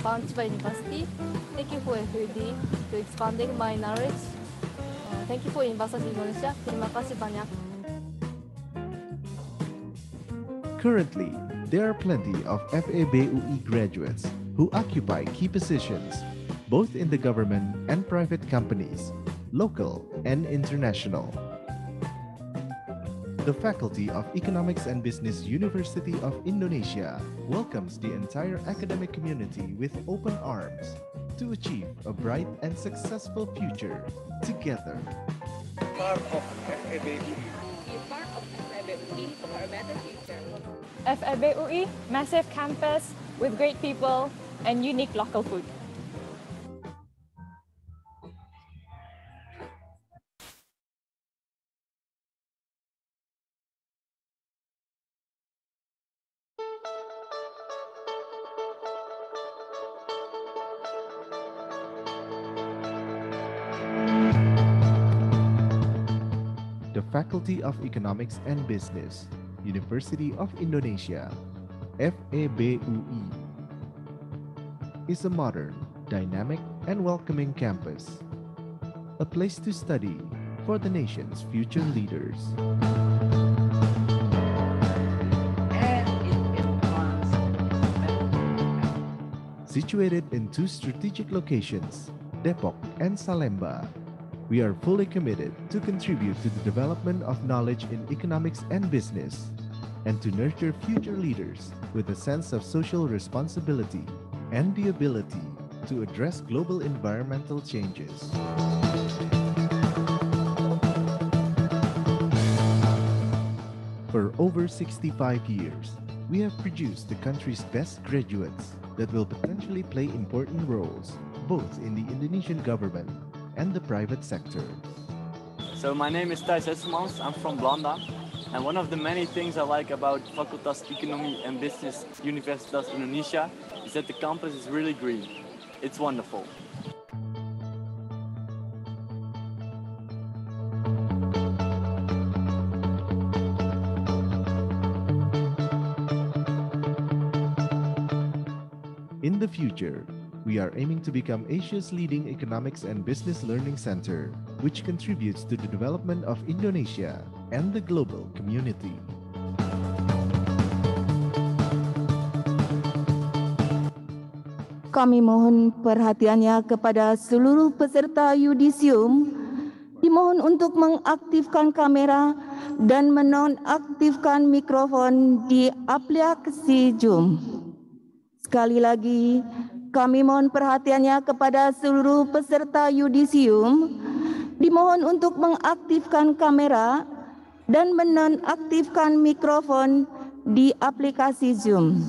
Chiba University. Thank you for FED to expanding my knowledge. Thank you for University Indonesia. Terima kasih banyak. Currently, there are plenty of FEB-UI graduates who occupy key positions, both in the government and private companies, local and international. The Faculty of Economics and Business University of Indonesia welcomes the entire academic community with open arms to achieve a bright and successful future together. Part of FEB-UI. Be part of FEB-UI for a better future. FEB-UI, massive campus with great people and unique local food. The Faculty of Economics and Business, University of Indonesia, FEB-UI, is a modern, dynamic, and welcoming campus, a place to study for the nation's future leaders. Situated in two strategic locations, Depok and Salemba, we are fully committed to contribute to the development of knowledge in economics and business, and to nurture future leaders with a sense of social responsibility and the ability to address global environmental changes. For over 65 years, we have produced the country's best graduates that will potentially play important roles both in the Indonesian government and the private sector. So my name is Thijs Hesselmans, I'm from Blanda, and one of the many things I like about Fakultas Ekonomi and Business Universitas Indonesia is that the campus is really green. It's wonderful. In the future, we are aiming to become Asia's leading economics and business learning center, which contributes to the development of Indonesia and the global community. Kami mohon perhatiannya kepada seluruh peserta yudisium. Dimohon untuk mengaktifkan kamera dan menonaktifkan mikrofon di aplikasi Zoom. Sekali lagi, kami mohon perhatiannya kepada seluruh peserta yudisium. Dimohon untuk mengaktifkan kamera dan menonaktifkan mikrofon di aplikasi Zoom.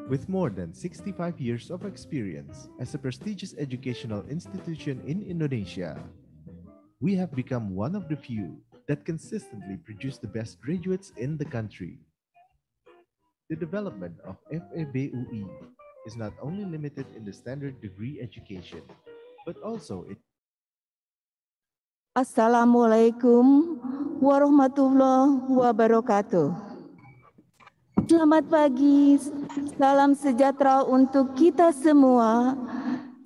With more than 65 years of experience as a prestigious educational institution in Indonesia, we have become one of the few that consistently produce the best graduates in the country. The development of FEB-UI is not only limited in the standard degree education, but also it. Assalamualaikum warahmatullahi wabarakatuh. Selamat pagi, salam sejahtera untuk kita semua.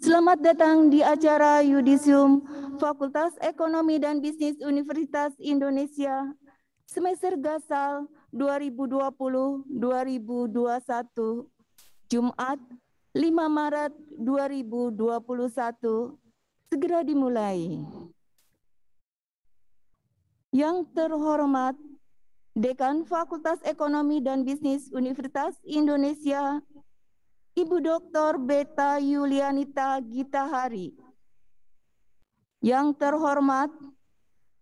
Selamat datang di acara Yudisium Fakultas Ekonomi dan Bisnis Universitas Indonesia semester Gasal 2020-2021, Jumat 5 Maret 2021 segera dimulai. Yang terhormat Dekan Fakultas Ekonomi dan Bisnis Universitas Indonesia, Ibu Dr. Beta Yulianita Gitahari. Yang terhormat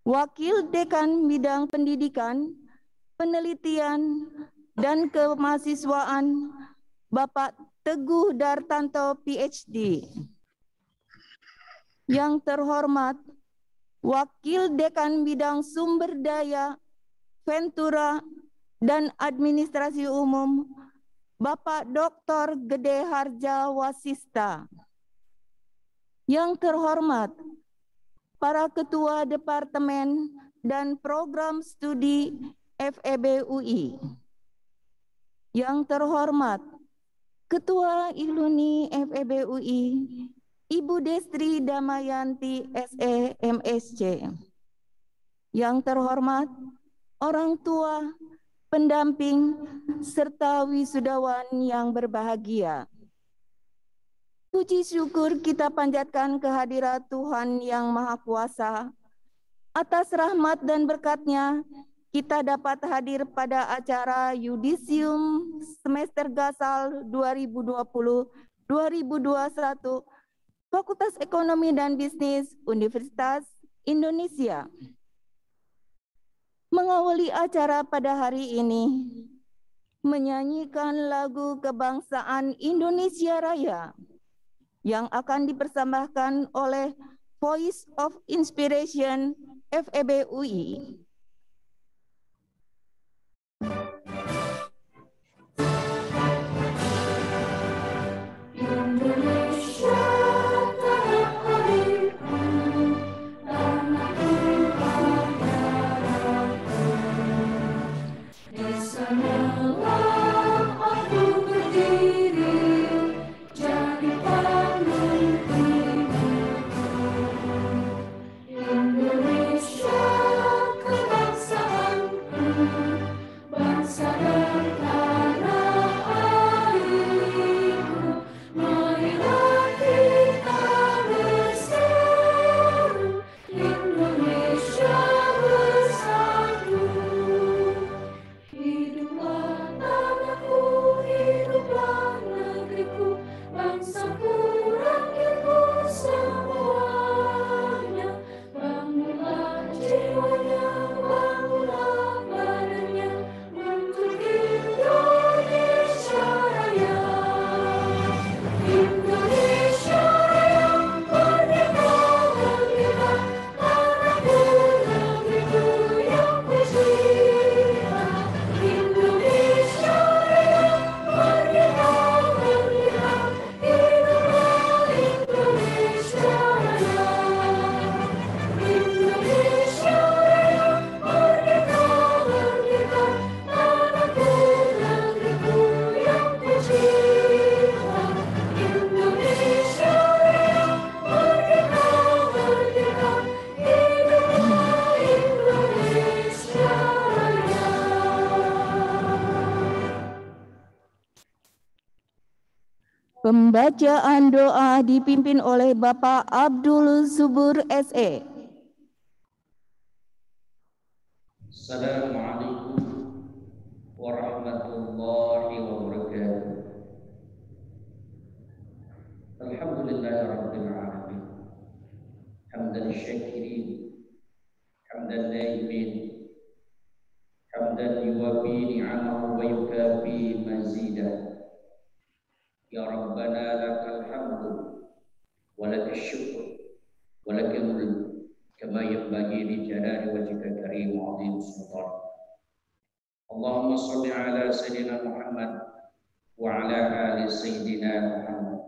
Wakil Dekan Bidang Pendidikan, Penelitian, dan Kemahasiswaan, Bapak Teguh Dartanto, PhD. Yang terhormat Wakil Dekan Bidang Sumber Daya, Ventura, dan Administrasi Umum, Bapak Dr. Gede Harja Wasista. Yang terhormat para Ketua Departemen dan Program Studi FEB UI. Yang terhormat Ketua Iluni FEB UI, Ibu Destri Damayanti SE MSc. Yang terhormat orang tua, pendamping, serta wisudawan yang berbahagia. Puji syukur kita panjatkan kehadirat Tuhan Yang Maha Kuasa. Atas rahmat dan berkat-Nya, kita dapat hadir pada acara Yudisium Semester Gasal 2020-2021 Fakultas Ekonomi dan Bisnis Universitas Indonesia. Mengawali acara pada hari ini, menyanyikan lagu kebangsaan Indonesia Raya yang akan dipersembahkan oleh Voice of Inspiration FEB UI. Pembacaan doa dipimpin oleh Bapak Abdul Subur SE. Assalamualaikum warahmatullahi wabarakatuh. Alhamdulillahirabbil alamin. Hamdan syakirin, hamdan naimin, hamdan yuwafi ni'amahu wa yukafi mazidah. Ya Rabbana lakal hamdu wa lakal syukur wa lakal mulk kama yanbaghi li jalali wajhika karim wa 'azim sultan. Allahumma shalli ala sayyidina Muhammad wa ala ali sayyidina Muhammad.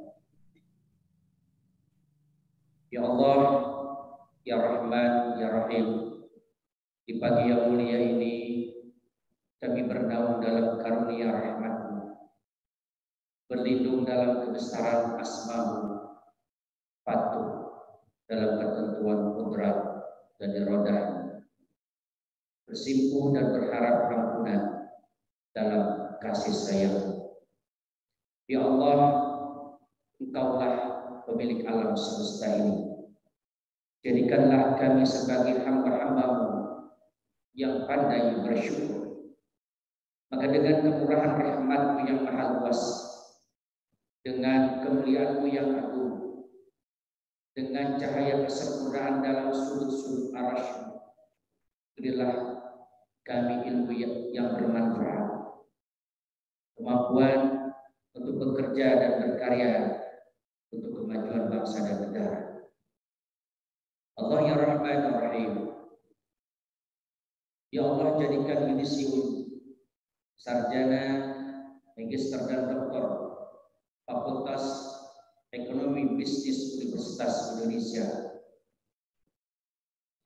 Ya Allah, ya Rahman, ya Rahim, di pagi yang mulia ini kami bernaung dalam karunia rahmat-Mu, berlindung dalam kebesaran asma-Mu, patuh dalam ketentuan qudrat dan irodah-Mu, bersimpuh dan berharap ampunan dalam kasih sayang-Mu. Ya Allah, Engkaulah pemilik alam semesta ini. Jadikanlah kami sebagai hamba-hamba-Mu yang pandai bersyukur. Maka dengan kemurahan rahmat-Mu yang maha luas, dengan kemuliaan-Mu yang agung, dengan cahaya kesempurnaan dalam sudut-sudut arasy-Mu, berilah kami ilmu yang bermanfaat, kemampuan untuk bekerja dan berkarya untuk kemajuan bangsa dan negara. Allah ya Rahman ya Rahim, ya Allah, jadikan yudisium, sarjana, magister dan doktor Fakultas Ekonomi Bisnis Universitas Indonesia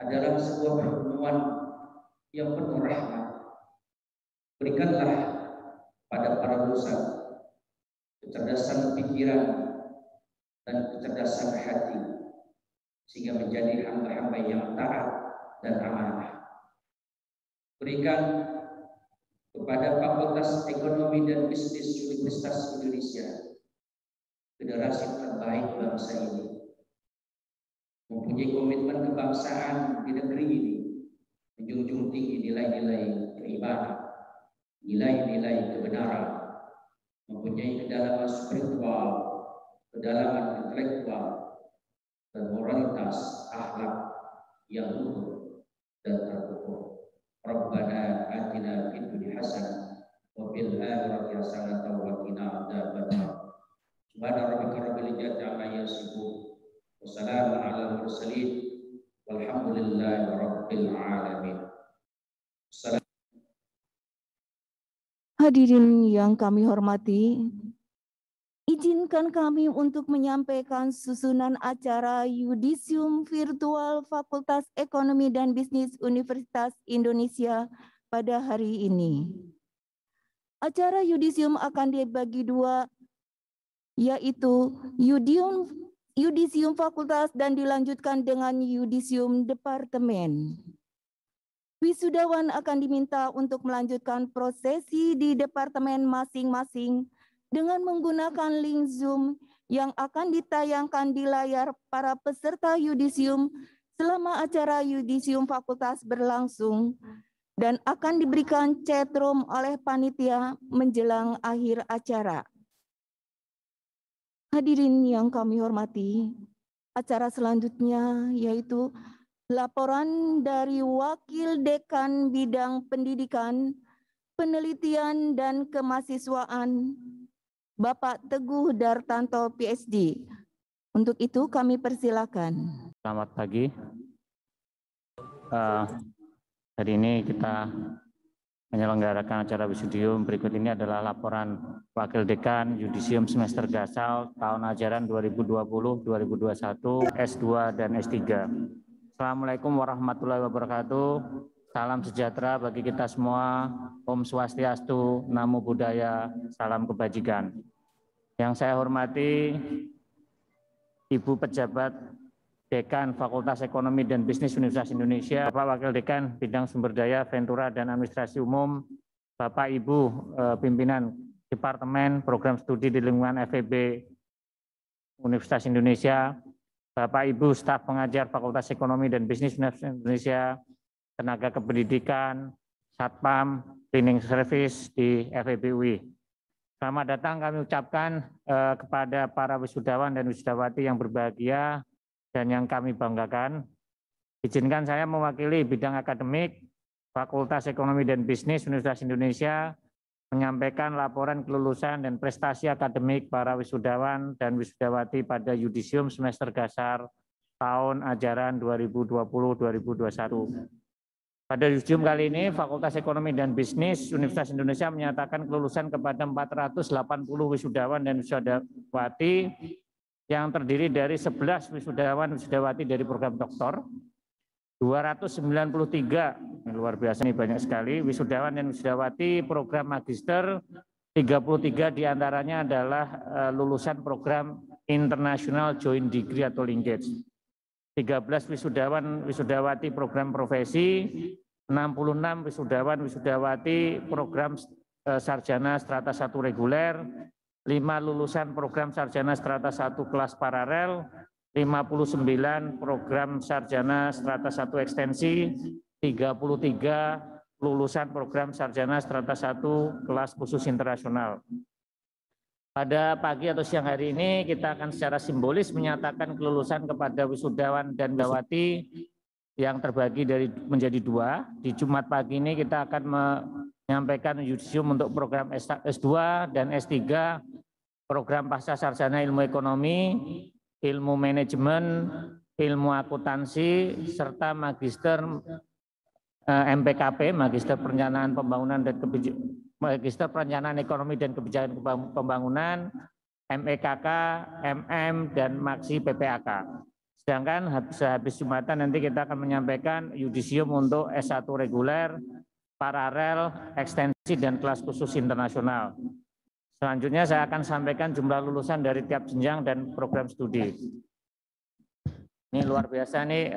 adalah sebuah pertemuan yang penuh rahmat. Berikanlah pada para lulusan kecerdasan pikiran dan kecerdasan hati, sehingga menjadi hamba-hamba yang taat dan amanah. Berikan kepada Fakultas Ekonomi dan Bisnis Universitas Indonesia generasi terbaik bangsa ini, mempunyai komitmen kebangsaan di negeri ini, menjunjung tinggi nilai-nilai keimanan, nilai-nilai kebenaran, mempunyai kedalaman spiritual, kedalaman intelektual, dan moralitas akhlak yang luhur dan terukur. Rabbana atina fid dunya hasanah wa fil akhirati hasanah wa qina adzabannar. Subhana rabbika rabbil izzati amma yasifun wa salamun alal mursalin walhamdulillahi rabbil alamin. Hadirin yang kami hormati, izinkan kami untuk menyampaikan susunan acara Yudisium Virtual Fakultas Ekonomi dan Bisnis Universitas Indonesia pada hari ini. Acara Yudisium akan dibagi dua, yaitu Yudisium Fakultas dan dilanjutkan dengan Yudisium Departemen. Wisudawan akan diminta untuk melanjutkan prosesi di departemen masing-masing dengan menggunakan link Zoom yang akan ditayangkan di layar para peserta Yudisium selama acara Yudisium Fakultas berlangsung dan akan diberikan chat room oleh panitia menjelang akhir acara. Hadirin yang kami hormati, acara selanjutnya yaitu laporan dari Wakil Dekan Bidang Pendidikan, Penelitian dan Kemahasiswaan, Bapak Teguh Dartanto, PhD. Untuk itu kami persilakan. Selamat pagi. Hari ini kita menyelenggarakan acara Wisudium. Berikut ini adalah laporan Wakil Dekan Yudisium semester Gasal tahun ajaran 2020-2021 S2 dan S3. Assalamualaikum warahmatullahi wabarakatuh. Salam sejahtera bagi kita semua. Om Swastiastu, Namo Buddhaya, salam kebajikan. Yang saya hormati Ibu Pejabat Dekan Fakultas Ekonomi dan Bisnis Universitas Indonesia, Bapak Wakil Dekan Bidang Sumber Daya, Ventura dan Administrasi Umum, Bapak Ibu Pimpinan Departemen Program Studi di Lingkungan FEB Universitas Indonesia, Bapak Ibu staf pengajar Fakultas Ekonomi dan Bisnis Universitas Indonesia, tenaga kependidikan, Satpam, Cleaning Service di FEB UI. Selamat datang kami ucapkan kepada para wisudawan dan wisudawati yang berbahagia dan yang kami banggakan. Izinkan saya mewakili bidang akademik Fakultas Ekonomi dan Bisnis Universitas Indonesia menyampaikan laporan kelulusan dan prestasi akademik para wisudawan dan wisudawati pada Yudisium semester Gasar tahun ajaran 2020-2021. Pada Yudisium kali ini, Fakultas Ekonomi dan Bisnis Universitas Indonesia menyatakan kelulusan kepada 480 wisudawan dan wisudawati yang terdiri dari 11 wisudawan wisudawati dari program doktor, 293, luar biasa ini banyak sekali, wisudawan dan wisudawati program magister, 33 diantaranya adalah lulusan program International Joint Degree atau Linkage. 13 wisudawan wisudawati program profesi, 66 wisudawan wisudawati program sarjana strata 1 reguler, 5 lulusan program sarjana strata 1 kelas paralel, 59 program sarjana strata 1 ekstensi, 33 lulusan program sarjana strata 1 kelas khusus internasional. Pada pagi atau siang hari ini kita akan secara simbolis menyatakan kelulusan kepada wisudawan dan wisudawati yang terbagi menjadi 2. Di Jumat pagi ini kita akan menyampaikan yudisium untuk program S2 dan S3, program pasca sarjana ilmu ekonomi, ilmu manajemen, ilmu akuntansi, serta magister MPKP, Magister Perencanaan Pembangunan dan Magister Perencanaan Ekonomi dan Kebijakan Pembangunan, MEKK, MM, dan Maksi PPAK. Sedangkan sehabis Jumatan nanti kita akan menyampaikan yudisium untuk S1 reguler, paralel, ekstensi, dan kelas khusus internasional. Selanjutnya saya akan sampaikan jumlah lulusan dari tiap jenjang dan program studi. Ini luar biasa nih,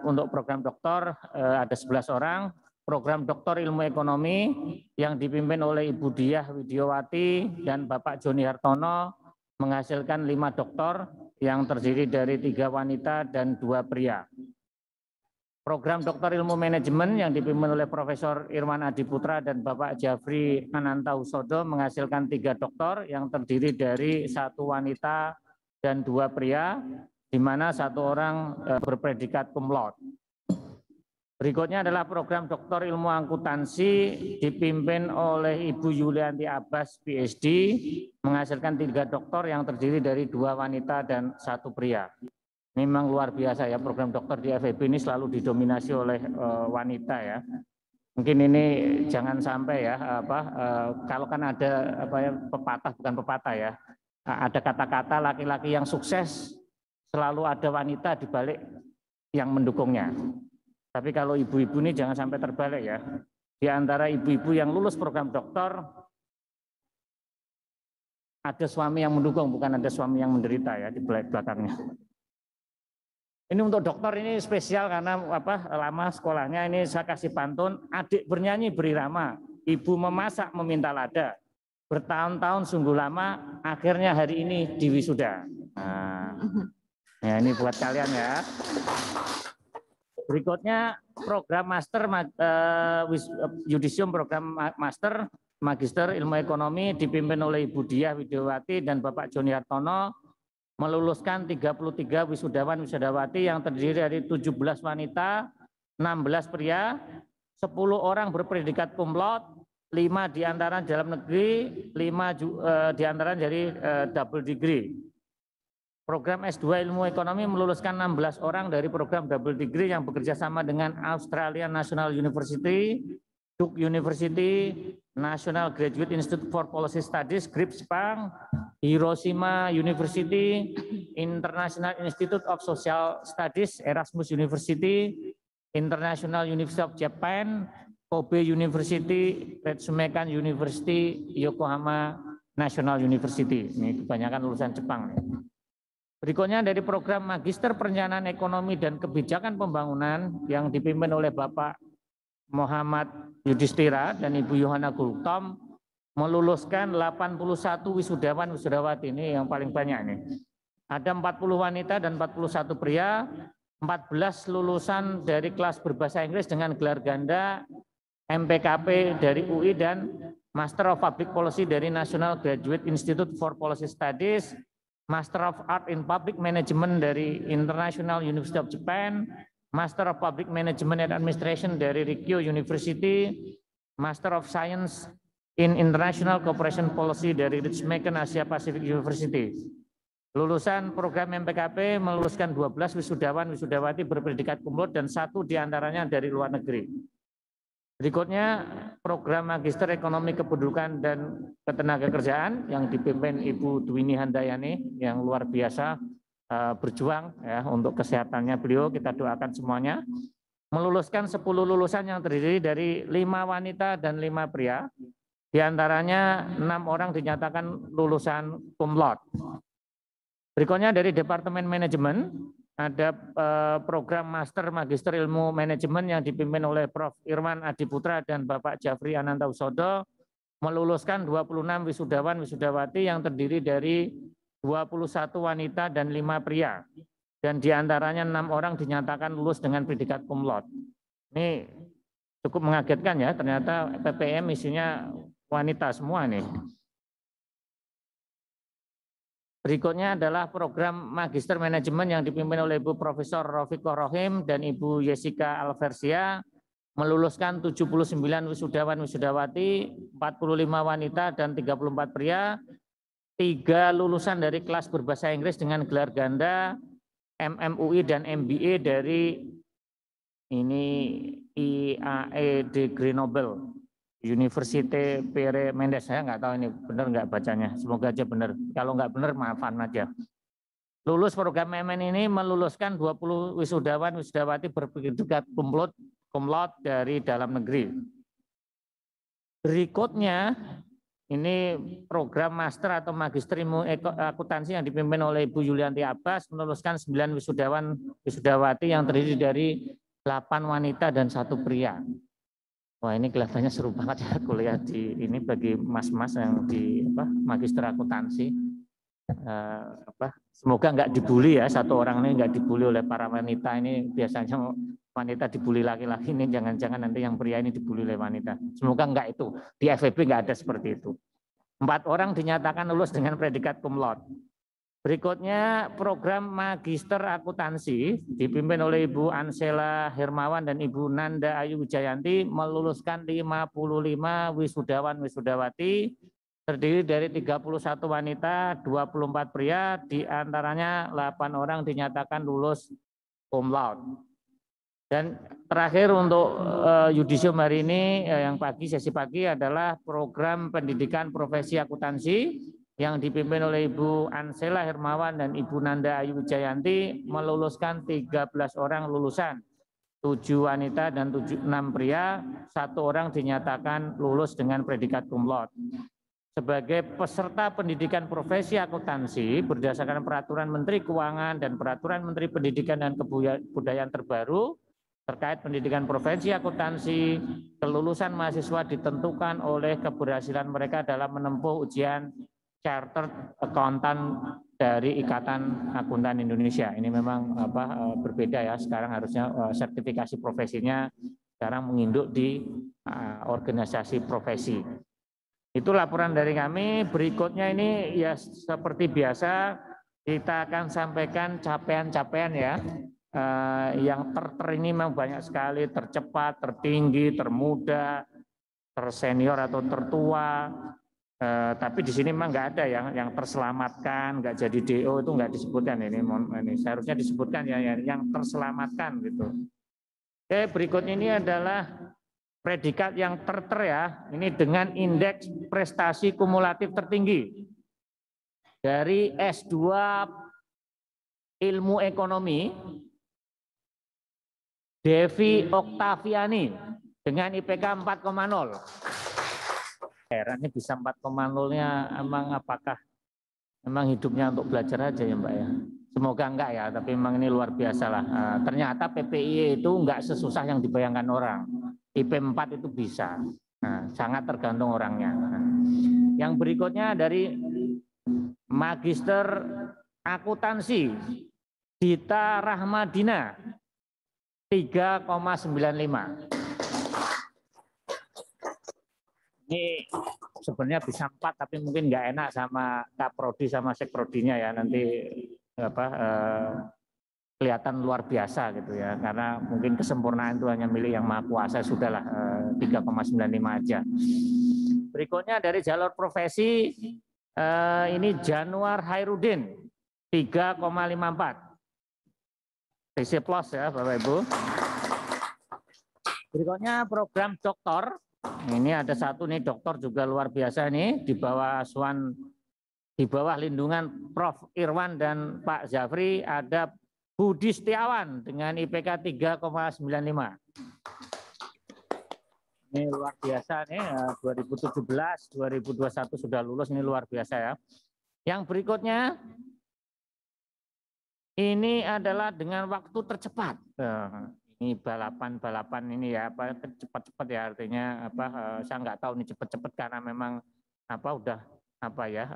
untuk program doktor ada 11 orang, program doktor ilmu ekonomi yang dipimpin oleh Ibu Diah Widiawati dan Bapak Joni Hartono menghasilkan 5 doktor yang terdiri dari 3 wanita dan 2 pria. Program doktor ilmu manajemen yang dipimpin oleh Profesor Irwan Adiputra dan Bapak Jafri Anantahusodo menghasilkan 3 doktor yang terdiri dari 1 wanita dan 2 pria, di mana 1 orang berpredikat cum laude. Berikutnya adalah program doktor ilmu akuntansi dipimpin oleh Ibu Yulianti Abbas, PhD, menghasilkan 3 doktor yang terdiri dari 2 wanita dan 1 pria. Memang luar biasa ya, program doktor di FEB ini selalu didominasi oleh wanita ya. Mungkin ini jangan sampai ya, kalau kan ada pepatah, bukan pepatah ya, ada kata-kata laki-laki yang sukses selalu ada wanita di balik yang mendukungnya. Tapi kalau ibu-ibu ini jangan sampai terbalik ya. Di antara ibu-ibu yang lulus program doktor, ada suami yang mendukung, bukan ada suami yang menderita ya di belakangnya. Ini untuk dokter ini spesial karena lama sekolahnya ini saya kasih pantun, adik bernyanyi berirama, ibu memasak meminta lada. Bertahun-tahun sungguh lama, akhirnya hari ini diwisuda. Nah, ya ini buat kalian ya. Berikutnya program master yudisium program master magister ilmu ekonomi dipimpin oleh Ibu Diah Widiawati dan Bapak Joni Hartono meluluskan 33 wisudawan wisudawati yang terdiri dari 17 wanita, 16 pria, 10 orang berpredikat cum laude, 5 diantara dalam negeri, 5 diantara dari double degree. Program S2 Ilmu Ekonomi meluluskan 16 orang dari program double degree yang bekerja sama dengan Australian National University, Duke University, National Graduate Institute for Policy Studies, GRIP Jepang, Hiroshima University, International Institute of Social Studies, Erasmus University, International University of Japan, Kobe University, Ritsumeikan University, Yokohama National University. Ini kebanyakan lulusan Jepang. Berikutnya dari program Magister Perencanaan Ekonomi dan Kebijakan Pembangunan yang dipimpin oleh Bapak Muhammad Yudhistira dan Ibu Yohana Gultom meluluskan 81 wisudawan wisudawati, ini yang paling banyak nih. Ada 40 wanita dan 41 pria, 14 lulusan dari kelas berbahasa Inggris dengan gelar ganda, MPKP dari UI dan Master of Public Policy dari National Graduate Institute for Policy Studies, Master of Art in Public Management dari International University of Japan, Master of Public Management and Administration dari Rikyo University, Master of Science in International Cooperation Policy dari Ritsumeikan Asia Pacific University. Lulusan program MPKP meluluskan 12 wisudawan wisudawati berpredikat cum laude dan 1 diantaranya dari luar negeri. Berikutnya program Magister Ekonomi Kependudukan dan Ketenagakerjaan yang dipimpin Ibu Dwini Handayani yang luar biasa berjuang ya untuk kesehatannya beliau, kita doakan semuanya. Meluluskan 10 lulusan yang terdiri dari 5 wanita dan 5 pria. Di antaranya 6 orang dinyatakan lulusan cum laude. Berikutnya dari Departemen Manajemen ada program Master Magister Ilmu Manajemen yang dipimpin oleh Prof. Irwan Adiputra dan Bapak Jafri Anantahusodo meluluskan 26 wisudawan wisudawati yang terdiri dari 21 wanita dan 5 pria. Dan diantaranya 6 orang dinyatakan lulus dengan predikat cum laude. Ini cukup mengagetkan ya, ternyata PPM isinya wanita semua nih. Berikutnya adalah program Magister Manajemen yang dipimpin oleh Ibu Profesor Rofiqoh Rohim dan Ibu Jessica Alversia, meluluskan 79 wisudawan wisudawati, 45 wanita dan 34 pria, 3 lulusan dari kelas berbahasa Inggris dengan gelar ganda, MMUI dan MBA dari ini IAE de Grenoble, Université Pierre Mendes. Saya nggak tahu ini benar nggak bacanya, semoga aja benar. Kalau nggak benar maafan aja. Lulus program MN ini meluluskan 20 wisudawan wisudawati berpredikat cum laude dari dalam negeri. Berikutnya ini program master atau magister ilmu akuntansi yang dipimpin oleh Ibu Yulianti Abbas, meluluskan 9 wisudawan wisudawati yang terdiri dari 8 wanita dan 1 pria. Wah, ini kelihatannya seru banget ya kuliah di ini bagi mas-mas yang di magister akuntansi. Semoga nggak dibully ya, satu orang ini nggak dibully oleh para wanita. Ini biasanya wanita dibully laki-laki, ini jangan-jangan nanti yang pria ini dibully oleh wanita. Semoga enggak itu. Di FEB enggak ada seperti itu. 4 orang dinyatakan lulus dengan predikat cum laude. Berikutnya program Magister Akuntansi dipimpin oleh Ibu Ansela Hermawan dan Ibu Nanda Ayu Wijayanti, meluluskan 55 wisudawan wisudawati terdiri dari 31 wanita, 24 pria, diantaranya 8 orang dinyatakan lulus cum laude. Dan terakhir untuk yudisium hari ini yang sesi pagi adalah program pendidikan profesi akuntansi yang dipimpin oleh Ibu Ansela Hermawan dan Ibu Nanda Ayu Wijayanti, meluluskan 13 orang lulusan, 7 wanita dan 6 pria, 1 orang dinyatakan lulus dengan predikat cum laude. Sebagai peserta pendidikan profesi akuntansi berdasarkan Peraturan Menteri Keuangan dan Peraturan Menteri Pendidikan dan Kebudayaan terbaru terkait pendidikan profesi akuntansi, kelulusan mahasiswa ditentukan oleh keberhasilan mereka dalam menempuh ujian Chartered Accountant dari Ikatan Akuntan Indonesia. Ini memang berbeda ya, sekarang harusnya sertifikasi profesinya sekarang menginduk di organisasi profesi. Itu laporan dari kami. Berikutnya ini ya seperti biasa kita akan sampaikan capaian-capaian ya. Yang ini memang banyak sekali, tercepat, tertinggi, termuda, tersenior atau tertua. Tapi di sini memang nggak ada yang terselamatkan, nggak jadi DO itu nggak disebutkan ini seharusnya disebutkan ya yang terselamatkan gitu. Oke, berikutnya ini adalah predikat yang ya, ini dengan indeks prestasi kumulatif tertinggi dari S2 Ilmu Ekonomi, Devi Oktaviani dengan IPK 4,0. Herannya bisa 4,0-nya emang apakah memang hidupnya untuk belajar aja ya Mbak ya? Semoga enggak ya, tapi memang ini luar biasa lah. Ternyata PPI itu enggak sesusah yang dibayangkan orang. IP 4 itu bisa. Sangat tergantung orangnya. Yang berikutnya dari Magister Akuntansi Dita Rahmadina 3,95. Ini sebenarnya bisa 4 tapi mungkin nggak enak sama Kaprodi sama Sekprodinya ya, nanti kelihatan luar biasa gitu ya, karena mungkin kesempurnaan itu hanya milik yang maha kuasa, sudahlah 3,95 aja. Berikutnya dari jalur profesi ini Januar Hairudin 3,54. TC plus ya Bapak Ibu. Berikutnya program doktor. Ini ada satu nih dokter juga luar biasa nih di bawah lindungan Prof Irwan dan Pak Zafri, ada Budi Setiawan dengan IPK 3,95. Ini luar biasa nih, 2017, 2021 sudah lulus, ini luar biasa ya. Yang berikutnya ini adalah dengan waktu tercepat. Ini balapan ini ya apa cepat-cepat ya artinya apa saya nggak tahu ini cepat-cepat karena memang apa udah apa ya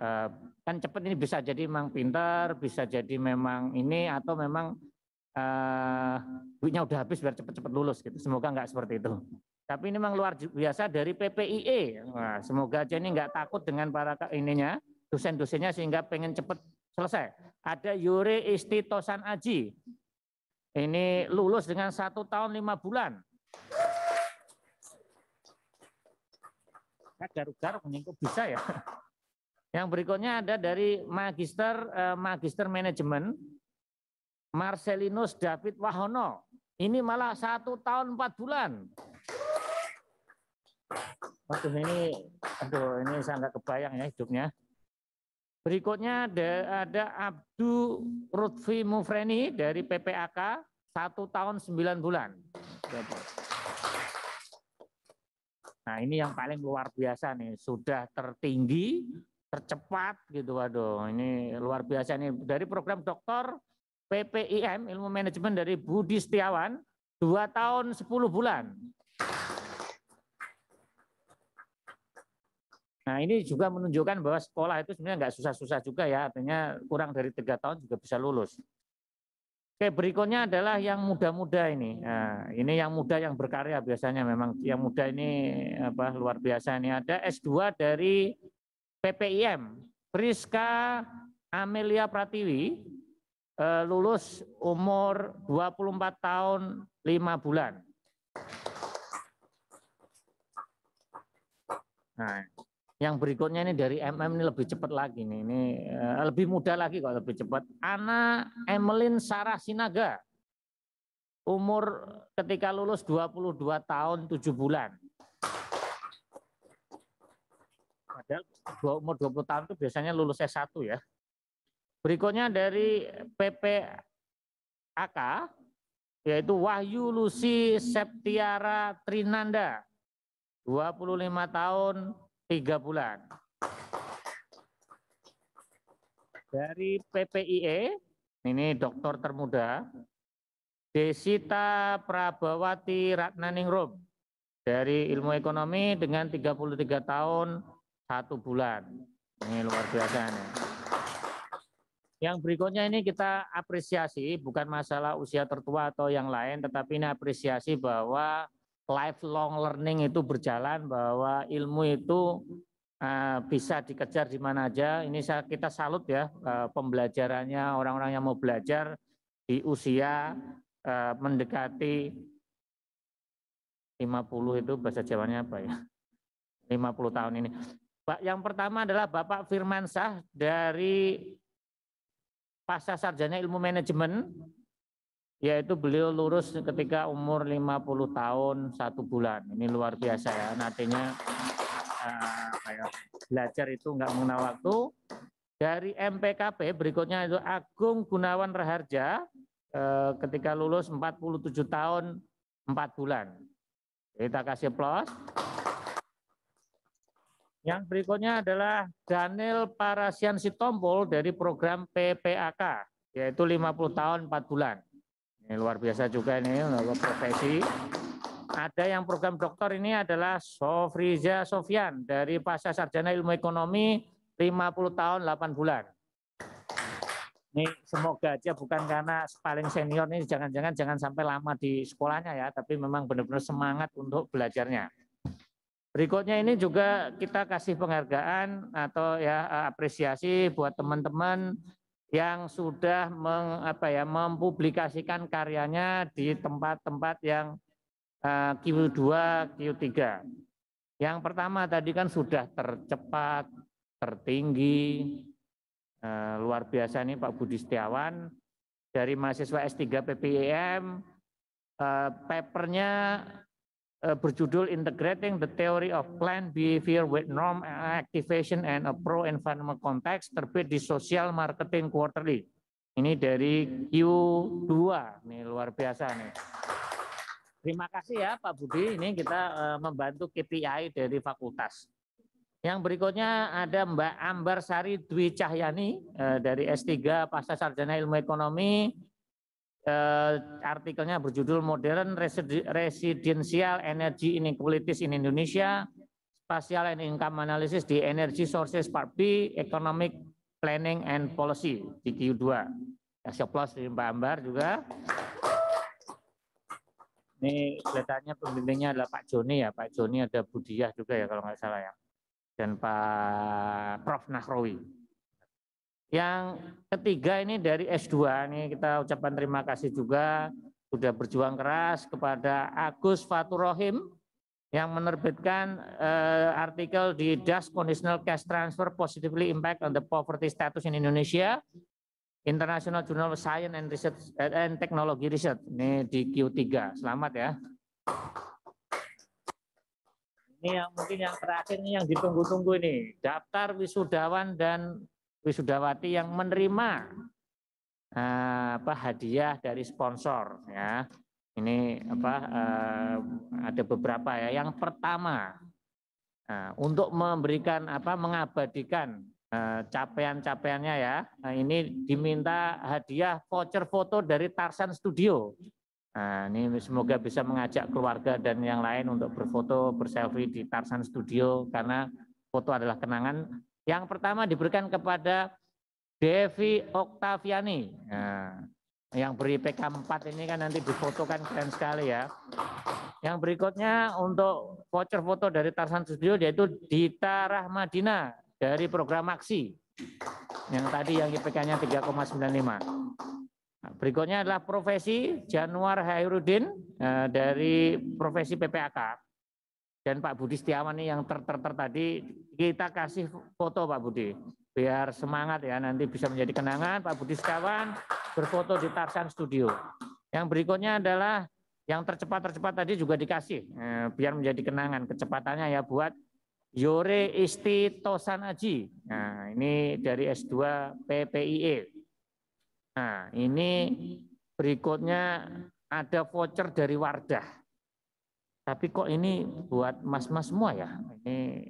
kan cepat ini bisa jadi memang pintar, bisa jadi memang ini atau memang duitnya udah habis biar cepat-cepat lulus gitu. Semoga nggak seperti itu. Tapi ini memang luar biasa dari PPIE. Nah, semoga aja ini nggak takut dengan para ininya dosen-dosennya sehingga pengen cepat selesai. Ada Yure Istitosan Aji. Ini lulus dengan 1 tahun 5 bulan. Garuk-garuk kok bisa ya. Yang berikutnya ada dari Magister Manajemen Marcelinus David Wahono. Ini malah 1 tahun 4 bulan. Waduh ini saya nggak kebayang ya hidupnya. Berikutnya ada Abdu Rutfi Mufreni dari PPAK 1 tahun 9 bulan. Nah ini yang paling luar biasa nih, sudah tertinggi, tercepat gitu, waduh ini luar biasa nih. Dari program doktor PPIM Ilmu Manajemen dari Budi Setiawan 2 tahun 10 bulan. Nah ini juga menunjukkan bahwa sekolah itu sebenarnya nggak susah-susah juga ya, artinya kurang dari 3 tahun juga bisa lulus. Oke, berikutnya adalah yang muda-muda ini. Nah, ini yang muda yang berkarya biasanya memang yang muda ini apa luar biasa ini. Ada S2 dari PPIM, Priska Amelia Pratiwi, lulus umur 24 tahun 5 bulan. Nah, yang berikutnya ini dari MM ini lebih cepat lagi nih. Ini lebih mudah lagi kok lebih cepat. Ana Emelin Sarah Sinaga. Umur ketika lulus 22 tahun 7 bulan. Padahal umur 20 tahun itu biasanya lulus S1 ya. Berikutnya dari PPAK yaitu Wahyu Lucy Septiara Trinanda. 25 tahun 3 bulan. Dari PPIE, ini dokter termuda, Desita Prabawati Ratnaningrum, dari ilmu ekonomi dengan 33 tahun 1 bulan. Ini luar biasa nih. Yang berikutnya ini kita apresiasi, bukan masalah usia tertua atau yang lain, tetapi ini apresiasi bahwa lifelong learning itu berjalan, bahwa ilmu itu bisa dikejar di mana aja. Ini kita salut ya pembelajarannya, orang-orang yang mau belajar di usia mendekati 50 itu bahasa Jawanya apa ya? 50 tahun ini. Yang pertama adalah Bapak Firmansyah dari Pasca Sarjana Ilmu Manajemen, yaitu beliau lulus ketika umur 50 tahun 1 bulan. Ini luar biasa ya, artinya belajar itu nggak mengenal waktu. Dari MPKP berikutnya itu Agung Gunawan Raharja, ketika lulus 47 tahun 4 bulan. Kita kasih aplaus. Yang berikutnya adalah Daniel Parasian Sitompul dari program PPAK, yaitu 50 tahun 4 bulan. Ini luar biasa juga ini profesi. Ada yang program doktor ini adalah Sofriza Sofyan dari Pasca Sarjana Ilmu Ekonomi 50 tahun 8 bulan. Ini semoga aja bukan karena paling senior ini jangan sampai lama di sekolahnya ya, tapi memang benar-benar semangat untuk belajarnya. Berikutnya ini juga kita kasih penghargaan atau ya apresiasi buat teman-teman yang sudah mempublikasikan karyanya di tempat-tempat yang Q2, Q3. Yang pertama tadi kan sudah tercepat, tertinggi, luar biasa nih Pak Budi Setiawan dari mahasiswa S3 PPIM, papernya berjudul Integrating the Theory of Plant Behavior with Norm Activation and a Pro-Environment Context, terbit di Social Marketing Quarterly. Ini dari Q2, nih luar biasa nih. Terima kasih ya Pak Budi, ini kita membantu KPI dari fakultas. Yang berikutnya ada Mbak Ambar Sari Dwi Cahyani dari S3 Pasca Sarjana Ilmu Ekonomi artikelnya berjudul Modern Residential Energy Inequalities in Indonesia, Spatial and Income Analysis di Energy Sources Part B, Economic Planning and Policy di Q2. Kasih aplaus dari Mbak Ambar juga. Ini kelihatannya pembimbingnya adalah Pak Joni ya. Pak Joni ada Budiah juga ya kalau nggak salah ya. Dan Pak Prof. Nahrawi. Yang ketiga ini dari S2, ini kita ucapkan terima kasih juga sudah berjuang keras kepada Agus Faturrohim yang menerbitkan artikel di Does Conditional Cash Transfer Positively Impact on the Poverty Status in Indonesia? International Journal of Science and Research and Technology Research. Ini di Q3. Selamat ya. Ini yang mungkin yang terakhir ini yang ditunggu-tunggu ini, daftar wisudawan dan wisudawati yang menerima hadiah dari sponsor ya. Ini ada beberapa ya. Yang pertama untuk memberikan mengabadikan capaian-capaiannya ya. Ini diminta hadiah voucher foto dari Tarsan Studio. Nah, ini semoga bisa mengajak keluarga dan yang lain untuk berfoto, berselfie di Tarsan Studio karena foto adalah kenangan. Yang pertama diberikan kepada Devi Oktaviani. Nah, yang beri PK 4 ini kan nanti difotokan keren sekali ya. Yang berikutnya untuk voucher foto dari Tarsan Studio yaitu Dita Rahmadina dari program Aksi. Yang tadi yang IPK-nya 3,95. Nah, berikutnya adalah profesi Januar Hairudin dari profesi PPAK. Dan Pak Budi Setiawan ini yang tadi kita kasih foto Pak Budi. Biar semangat ya nanti bisa menjadi kenangan. Pak Budi Setiawan berfoto di Tarsan Studio. Yang berikutnya adalah yang tercepat tadi juga dikasih. Biar menjadi kenangan kecepatannya ya buat Yore Isti Tosanaji. Nah ini dari S2 PPIE. Nah ini berikutnya ada voucher dari Wardah. Tapi kok ini buat mas-mas semua ya? Ini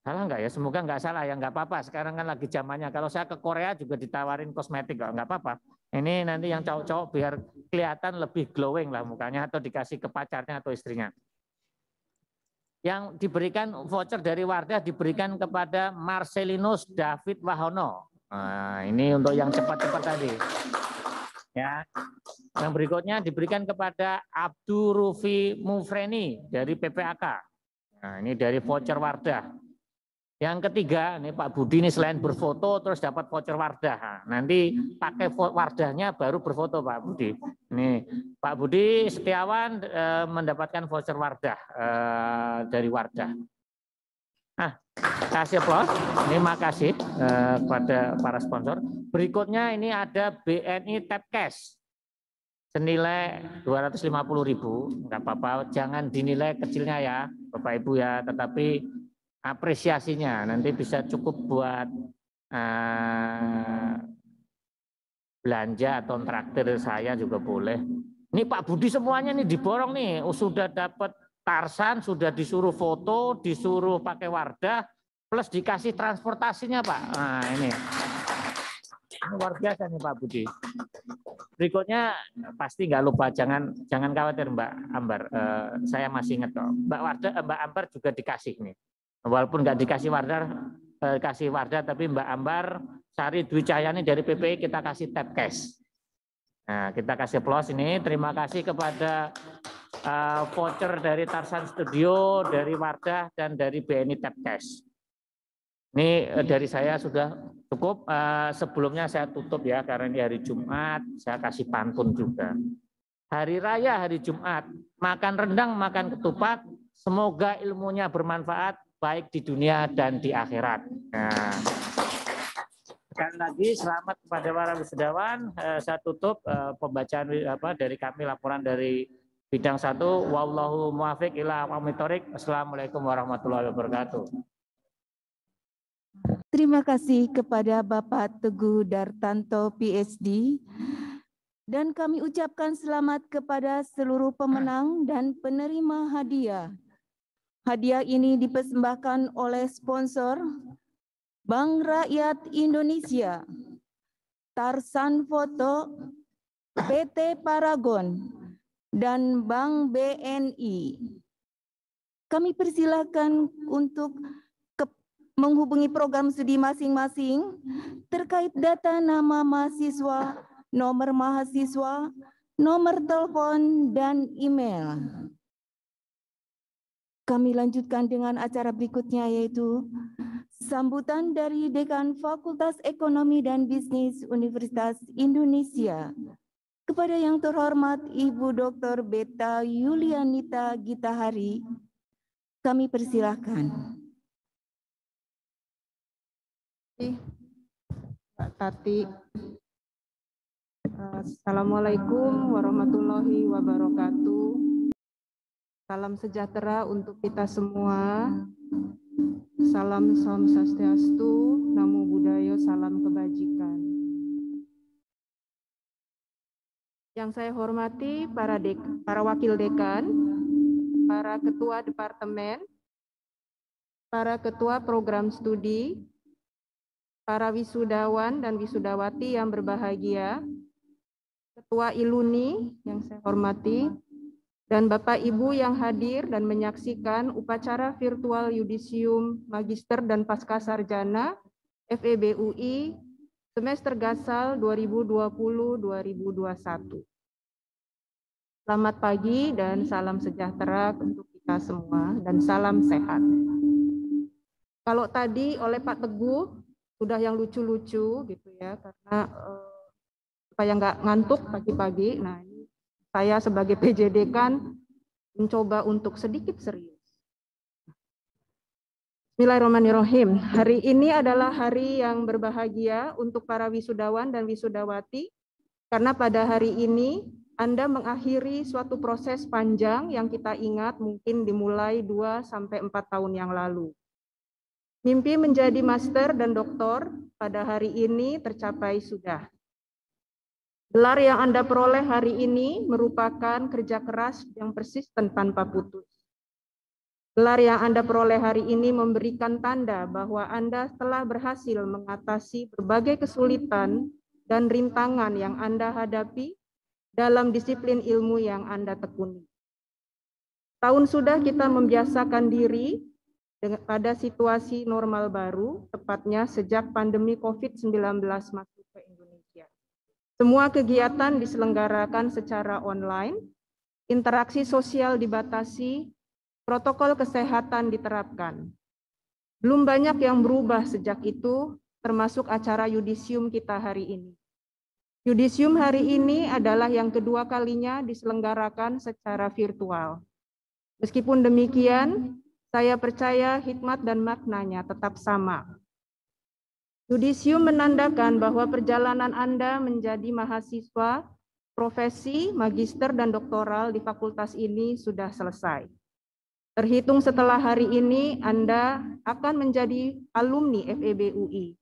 salah nggak ya? Semoga nggak salah ya, nggak apa-apa. Sekarang kan lagi zamannya. Kalau saya ke Korea juga ditawarin kosmetik, nggak apa-apa. Ini nanti yang cowok-cowok biar kelihatan lebih glowing lah mukanya atau dikasih ke pacarnya atau istrinya. Yang diberikan voucher dari Wardah diberikan kepada Marcelinus David Wahono. Nah, ini untuk yang cepat-cepat tadi. Ya, yang berikutnya diberikan kepada Abdur Rufi Mufreni dari PPAK. Nah, ini dari voucher Wardah. Yang ketiga, ini Pak Budi ini selain berfoto terus dapat voucher Wardah. Nah, nanti pakai Wardahnya baru berfoto Pak Budi. Ini Pak Budi Setiawan mendapatkan voucher Wardah dari Wardah. Nah, kasih aplaus. Ini makasih kepada para sponsor. Berikutnya ini ada BNI Tap Cash senilai 250.000. Enggak apa-apa, jangan dinilai kecilnya ya, Bapak Ibu ya, tetapi apresiasinya nanti bisa cukup buat belanja atau traktir saya juga boleh. Ini Pak Budi semuanya nih diborong nih, sudah dapat Tarsan, sudah disuruh foto, disuruh pakai Wardah, plus dikasih transportasinya Pak. Nah ini luar biasa nih Pak Budi. Berikutnya pasti nggak lupa, jangan khawatir Mbak Ambar, saya masih ingat kok. Mbak Ambar juga dikasih nih, walaupun nggak dikasih Wardah, tapi Mbak Ambar Sari Dwi Cahyani dari PPI kita kasih Tap Cash. Nah kita kasih aplaus ini, terima kasih kepada voucher dari Tarsan Studio, dari Wardah dan dari BNI Tap Cash. Ini dari saya sudah cukup. Sebelumnya saya tutup ya karena ini hari Jumat, saya kasih pantun juga. Hari raya hari Jumat, makan rendang, makan ketupat, semoga ilmunya bermanfaat baik di dunia dan di akhirat. Nah, sekali lagi selamat kepada para wisudawan. Saya tutup pembacaan dari kami, laporan dari bidang 1. Wallahu muwaffiq ila aqwamit thoriq. Assalamualaikum warahmatullahi wabarakatuh. Terima kasih kepada Bapak Teguh Dartanto, PhD. Dan kami ucapkan selamat kepada seluruh pemenang dan penerima hadiah. Hadiah ini dipersembahkan oleh sponsor Bank Rakyat Indonesia, Tarsan Foto, PT Paragon, dan Bank BNI. Kami persilakan untuk menghubungi program studi masing-masing terkait data nama mahasiswa, nomor mahasiswa, nomor telepon, dan email. Kami lanjutkan dengan acara berikutnya, yaitu sambutan dari Dekan Fakultas Ekonomi dan Bisnis Universitas Indonesia. Kepada yang terhormat Ibu Dr. Beta Yulianita Gitahari, kami persilahkan. Pak Tati. Assalamualaikum warahmatullahi wabarakatuh. Salam sejahtera untuk kita semua. Salam Swastiastu, Namo Buddhaya, salam kebajikan. Yang saya hormati para wakil dekan, para ketua departemen, para ketua program studi, para wisudawan dan wisudawati yang berbahagia, Ketua Iluni yang saya hormati, dan Bapak Ibu yang hadir dan menyaksikan upacara virtual Yudisium Magister dan Pascasarjana FEB UI semester Gasal 2020-2021. Selamat pagi dan salam sejahtera untuk kita semua dan salam sehat. Kalau tadi oleh Pak Teguh sudah yang lucu-lucu gitu ya, karena supaya nggak ngantuk pagi-pagi. Nah, ini saya sebagai PJD kan mencoba untuk sedikit serius. Bismillahirrahmanirrahim. Hari ini adalah hari yang berbahagia untuk para wisudawan dan wisudawati, karena pada hari ini Anda mengakhiri suatu proses panjang yang kita ingat mungkin dimulai 2-4 tahun yang lalu. Mimpi menjadi master dan doktor pada hari ini tercapai sudah. Gelar yang Anda peroleh hari ini merupakan kerja keras yang persisten tanpa putus. Gelar yang Anda peroleh hari ini memberikan tanda bahwa Anda telah berhasil mengatasi berbagai kesulitan dan rintangan yang Anda hadapi dalam disiplin ilmu yang Anda tekuni. Tahun sudah kita membiasakan diri pada situasi normal baru, tepatnya sejak pandemi COVID-19 masuk ke Indonesia. Semua kegiatan diselenggarakan secara online, interaksi sosial dibatasi, protokol kesehatan diterapkan. Belum banyak yang berubah sejak itu, termasuk acara Yudisium kita hari ini. Yudisium hari ini adalah yang kedua kalinya diselenggarakan secara virtual. Meskipun demikian, saya percaya hikmat dan maknanya tetap sama. Yudisium menandakan bahwa perjalanan Anda menjadi mahasiswa, profesi, magister, dan doktoral di fakultas ini sudah selesai. Terhitung setelah hari ini, Anda akan menjadi alumni FEB UI.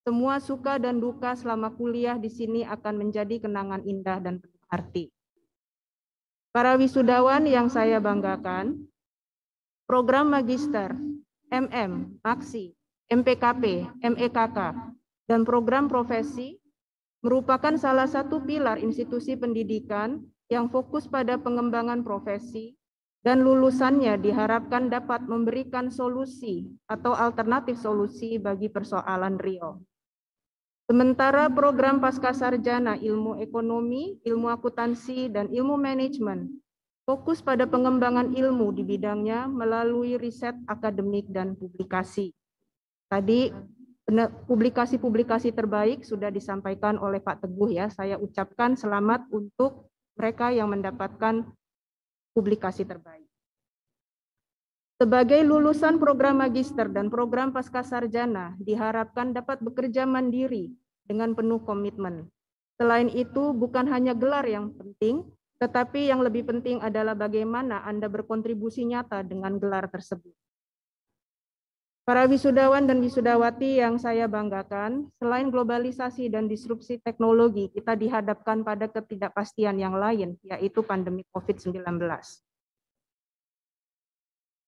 Semua suka dan duka selama kuliah di sini akan menjadi kenangan indah dan penuh arti. Para wisudawan yang saya banggakan, program magister, MM, Maksi, MPKP, MEKK, dan program profesi merupakan salah satu pilar institusi pendidikan yang fokus pada pengembangan profesi, dan lulusannya diharapkan dapat memberikan solusi atau alternatif solusi bagi persoalan real. Sementara program Pascasarjana Ilmu Ekonomi, Ilmu Akuntansi, dan Ilmu Manajemen fokus pada pengembangan ilmu di bidangnya melalui riset akademik dan publikasi. Tadi publikasi-publikasi terbaik sudah disampaikan oleh Pak Teguh ya. Saya ucapkan selamat untuk mereka yang mendapatkan publikasi terbaik. Sebagai lulusan program magister dan program pascasarjana diharapkan dapat bekerja mandiri dengan penuh komitmen. Selain itu, bukan hanya gelar yang penting, tetapi yang lebih penting adalah bagaimana Anda berkontribusi nyata dengan gelar tersebut. Para wisudawan dan wisudawati yang saya banggakan, selain globalisasi dan disrupsi teknologi, kita dihadapkan pada ketidakpastian yang lain, yaitu pandemi COVID-19.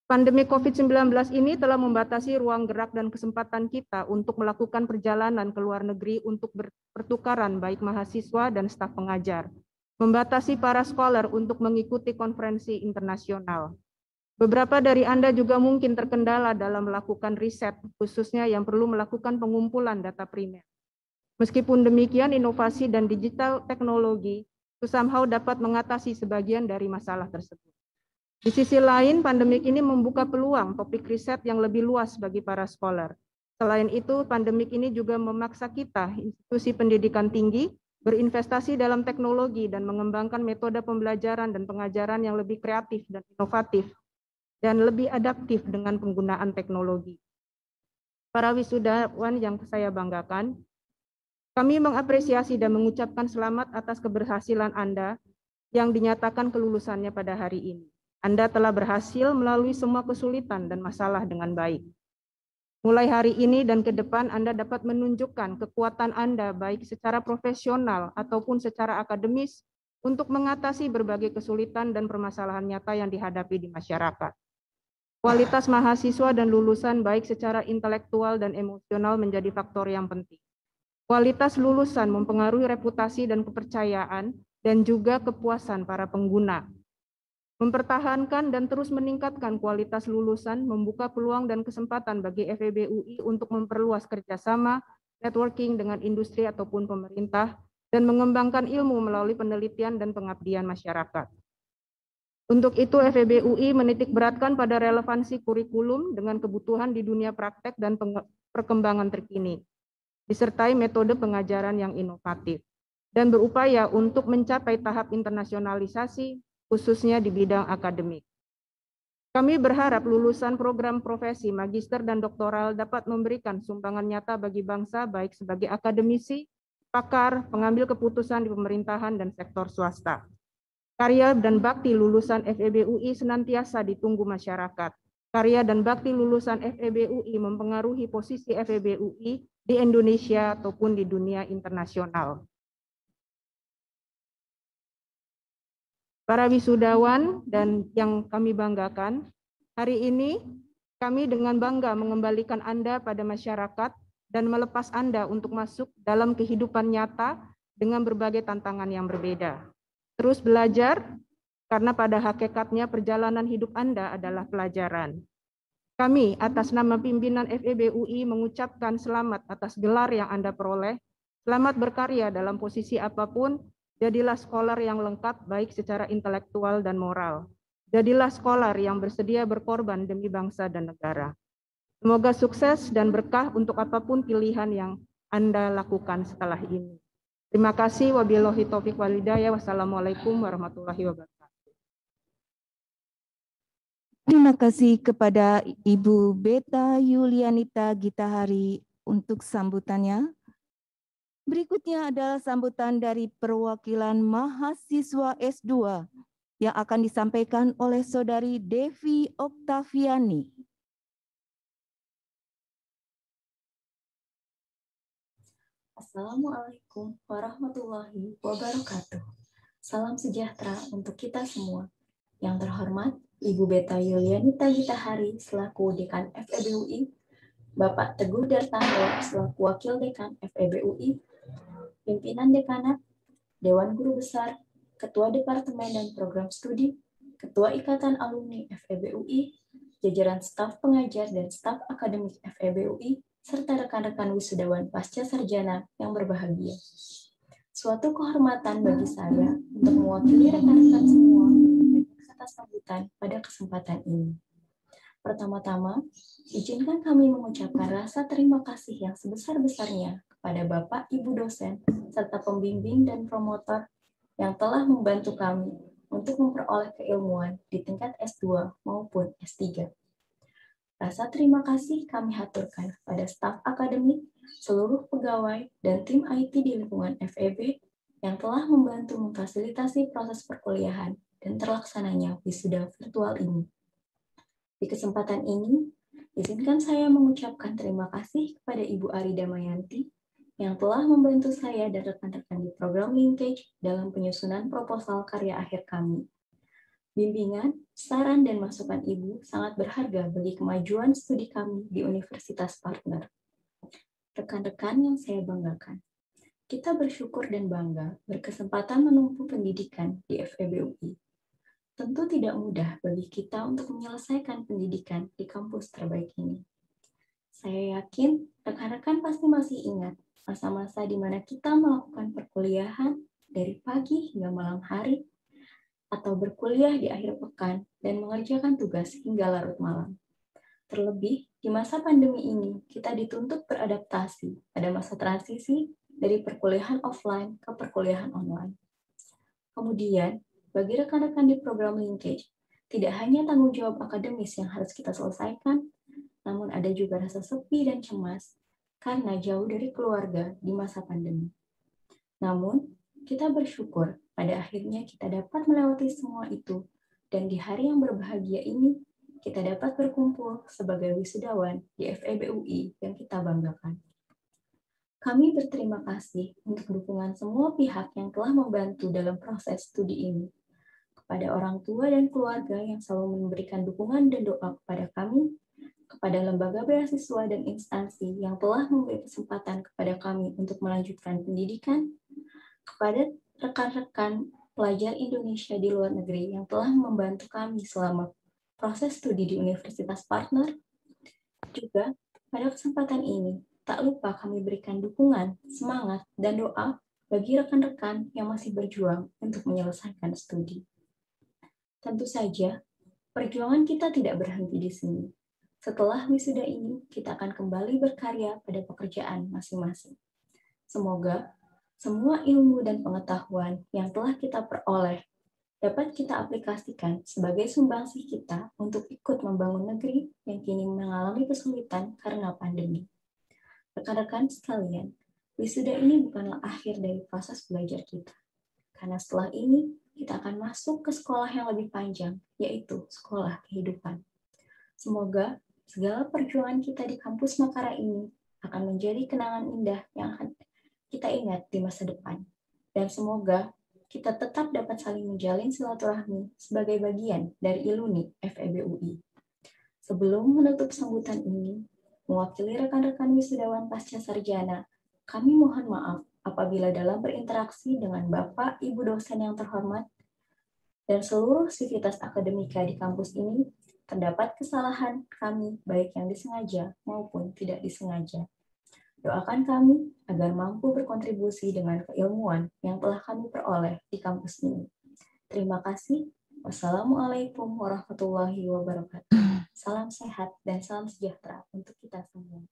Pandemi COVID-19 ini telah membatasi ruang gerak dan kesempatan kita untuk melakukan perjalanan ke luar negeri untuk berpertukaran baik mahasiswa dan staf pengajar, membatasi para scholar untuk mengikuti konferensi internasional. Beberapa dari Anda juga mungkin terkendala dalam melakukan riset, khususnya yang perlu melakukan pengumpulan data primer. Meskipun demikian, inovasi dan digital teknologi somehow dapat mengatasi sebagian dari masalah tersebut. Di sisi lain, pandemik ini membuka peluang topik riset yang lebih luas bagi para scholar. Selain itu, pandemik ini juga memaksa kita, institusi pendidikan tinggi, berinvestasi dalam teknologi dan mengembangkan metode pembelajaran dan pengajaran yang lebih kreatif dan inovatif, dan lebih adaptif dengan penggunaan teknologi. Para wisudawan yang saya banggakan, kami mengapresiasi dan mengucapkan selamat atas keberhasilan Anda yang dinyatakan kelulusannya pada hari ini. Anda telah berhasil melalui semua kesulitan dan masalah dengan baik. Mulai hari ini dan ke depan Anda dapat menunjukkan kekuatan Anda baik secara profesional ataupun secara akademis untuk mengatasi berbagai kesulitan dan permasalahan nyata yang dihadapi di masyarakat. Kualitas mahasiswa dan lulusan baik secara intelektual dan emosional menjadi faktor yang penting. Kualitas lulusan mempengaruhi reputasi dan kepercayaan dan juga kepuasan para pengguna. Mempertahankan dan terus meningkatkan kualitas lulusan membuka peluang dan kesempatan bagi FEB UI untuk memperluas kerjasama, networking dengan industri ataupun pemerintah, dan mengembangkan ilmu melalui penelitian dan pengabdian masyarakat. Untuk itu, FEB UI menitik beratkan pada relevansi kurikulum dengan kebutuhan di dunia praktek dan perkembangan terkini, disertai metode pengajaran yang inovatif, dan berupaya untuk mencapai tahap internasionalisasi, khususnya di bidang akademik. Kami berharap lulusan program profesi, magister, dan doktoral dapat memberikan sumbangan nyata bagi bangsa, baik sebagai akademisi, pakar, pengambil keputusan di pemerintahan, dan sektor swasta. Karya dan bakti lulusan FEB UI senantiasa ditunggu masyarakat. Karya dan bakti lulusan FEB UI mempengaruhi posisi FEB UI di Indonesia ataupun di dunia internasional. Para wisudawan dan yang kami banggakan, hari ini kami dengan bangga mengembalikan Anda pada masyarakat dan melepas Anda untuk masuk dalam kehidupan nyata dengan berbagai tantangan yang berbeda. Terus belajar, karena pada hakikatnya perjalanan hidup Anda adalah pelajaran. Kami atas nama pimpinan FEB UI mengucapkan selamat atas gelar yang Anda peroleh, selamat berkarya dalam posisi apapun. Jadilah scholar yang lengkap baik secara intelektual dan moral. Jadilah scholar yang bersedia berkorban demi bangsa dan negara. Semoga sukses dan berkah untuk apapun pilihan yang Anda lakukan setelah ini. Terima kasih. Wabillahi taufiq wal hidayah. Wassalamualaikum warahmatullahi wabarakatuh. Terima kasih kepada Ibu Beta Yulianita Gitahari untuk sambutannya. Berikutnya adalah sambutan dari perwakilan mahasiswa S2 yang akan disampaikan oleh Saudari Devi Oktaviani. Assalamualaikum warahmatullahi wabarakatuh. Salam sejahtera untuk kita semua. Yang terhormat, Ibu Beta Yulianita Gitahari selaku Dekan FEB UI, Bapak Teguh Dartanto selaku Wakil Dekan FEB UI, Pimpinan Dekanat, Dewan Guru Besar, Ketua Departemen dan Program Studi, Ketua Ikatan Alumni FEB UI, jajaran staf pengajar dan staf akademik FEB UI, serta rekan-rekan wisudawan pasca sarjana yang berbahagia. Suatu kehormatan bagi saya untuk mewakili rekan-rekan semua atas sambutan pada kesempatan ini. Pertama-tama, izinkan kami mengucapkan rasa terima kasih yang sebesar-besarnya kepada Bapak, Ibu dosen, serta pembimbing dan promotor yang telah membantu kami untuk memperoleh keilmuan di tingkat S2 maupun S3. Rasa terima kasih kami haturkan kepada staf akademik, seluruh pegawai, dan tim IT di lingkungan FEB yang telah membantu memfasilitasi proses perkuliahan dan terlaksananya wisuda virtual ini. Di kesempatan ini, izinkan saya mengucapkan terima kasih kepada Ibu Ari Damayanti yang telah membantu saya dan rekan-rekan di program linkage dalam penyusunan proposal karya akhir kami. Bimbingan, saran, dan masukan Ibu sangat berharga bagi kemajuan studi kami di Universitas Partner. Rekan-rekan yang saya banggakan, kita bersyukur dan bangga berkesempatan menempuh pendidikan di FEB UI. Tentu tidak mudah bagi kita untuk menyelesaikan pendidikan di kampus terbaik ini. Saya yakin rekan-rekan pasti masih ingat masa-masa di mana kita melakukan perkuliahan dari pagi hingga malam hari, atau berkuliah di akhir pekan dan mengerjakan tugas hingga larut malam. Terlebih, di masa pandemi ini, kita dituntut beradaptasi pada masa transisi dari perkuliahan offline ke perkuliahan online. Kemudian, bagi rekan-rekan di program linkage, tidak hanya tanggung jawab akademis yang harus kita selesaikan, namun ada juga rasa sepi dan cemas karena jauh dari keluarga di masa pandemi. Namun, kita bersyukur pada akhirnya kita dapat melewati semua itu, dan di hari yang berbahagia ini, kita dapat berkumpul sebagai wisudawan di FEB UI yang kita banggakan. Kami berterima kasih untuk dukungan semua pihak yang telah membantu dalam proses studi ini. Kepada orang tua dan keluarga yang selalu memberikan dukungan dan doa kepada kami, kepada lembaga beasiswa dan instansi yang telah memberi kesempatan kepada kami untuk melanjutkan pendidikan, kepada rekan-rekan pelajar Indonesia di luar negeri yang telah membantu kami selama proses studi di Universitas Partner. Juga pada kesempatan ini, tak lupa kami berikan dukungan, semangat, dan doa bagi rekan-rekan yang masih berjuang untuk menyelesaikan studi. Tentu saja, perjuangan kita tidak berhenti di sini. Setelah wisuda ini, kita akan kembali berkarya pada pekerjaan masing-masing. Semoga semua ilmu dan pengetahuan yang telah kita peroleh dapat kita aplikasikan sebagai sumbangsih kita untuk ikut membangun negeri yang kini mengalami kesulitan karena pandemi. Rekan-rekan sekalian, wisuda ini bukanlah akhir dari proses belajar kita. Karena setelah ini, kita akan masuk ke sekolah yang lebih panjang, yaitu sekolah kehidupan. Semoga segala perjuangan kita di kampus Makara ini akan menjadi kenangan indah yang akan kita ingat di masa depan. Dan semoga kita tetap dapat saling menjalin silaturahmi sebagai bagian dari Iluni FEB UI. Sebelum menutup sambutan ini, mewakili rekan-rekan wisudawan pasca sarjana, kami mohon maaf apabila dalam berinteraksi dengan Bapak, Ibu dosen yang terhormat, dan seluruh sivitas akademika di kampus ini, terdapat kesalahan kami baik yang disengaja maupun tidak disengaja. Doakan kami agar mampu berkontribusi dengan keilmuan yang telah kami peroleh di kampus ini. Terima kasih. Wassalamualaikum warahmatullahi wabarakatuh. Salam sehat dan salam sejahtera untuk kita semua.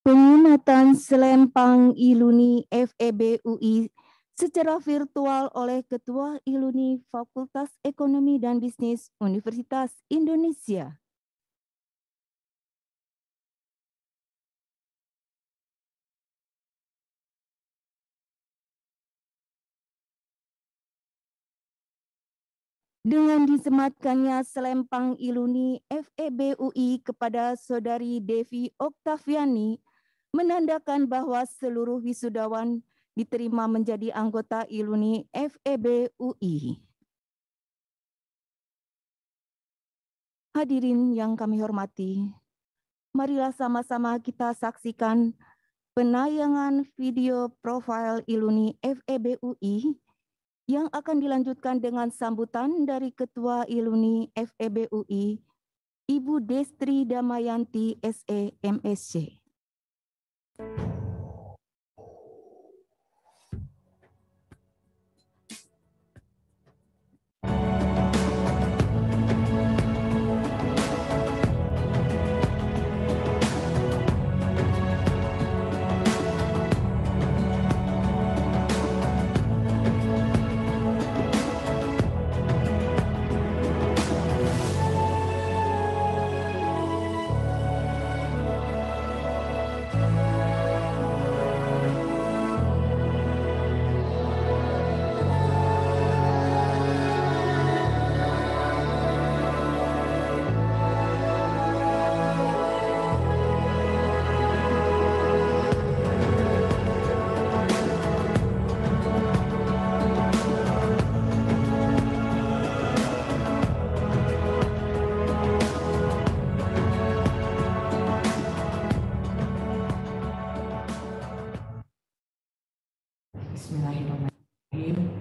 Pengumatan selempang Iluni FEB UI secara virtual oleh Ketua Iluni Fakultas Ekonomi dan Bisnis Universitas Indonesia. Dengan disematkannya selempang Iluni FEB UI kepada Saudari Devi Oktaviani, menandakan bahwa seluruh wisudawan diterima menjadi anggota Iluni FEB UI. Hadirin yang kami hormati, marilah sama-sama kita saksikan penayangan video profil Iluni FEB UI yang akan dilanjutkan dengan sambutan dari Ketua Iluni FEB UI, Ibu Destri Damayanti SE MSc. Bismillahirrahmanirrahim.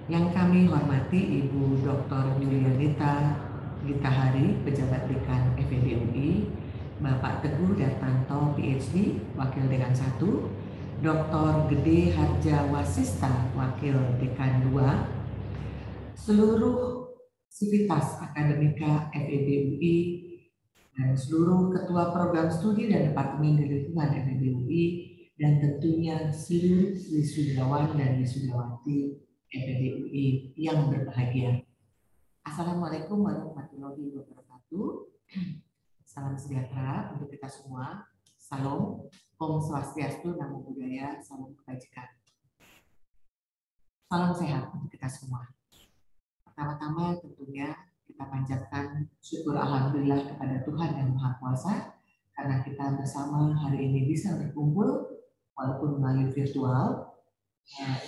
Yang kami hormati Ibu Dr. Yulianita Gitahari, Pejabat Dekan FEB UI, Bapak Teguh Dartanto, PhD, Wakil Dekan 1, Dr. Gede Harja Wasista, Wakil Dekan 2, seluruh sivitas akademika FEB UI, dan seluruh ketua program studi dan departemen di lingkungan FEB UI, dan tentunya seluruh wisudawan dan wisudawati FEB UI yang berbahagia. Assalamualaikum warahmatullahi wabarakatuh. Salam sejahtera untuk kita semua. Salam, Om Swastiastu, Namo Buddhaya, Salam Kebajikan. Salam sehat untuk kita semua. Pertama-tama tentunya kita panjatkan syukur alhamdulillah kepada Tuhan yang Maha Kuasa karena kita bersama hari ini bisa berkumpul walaupun melalui virtual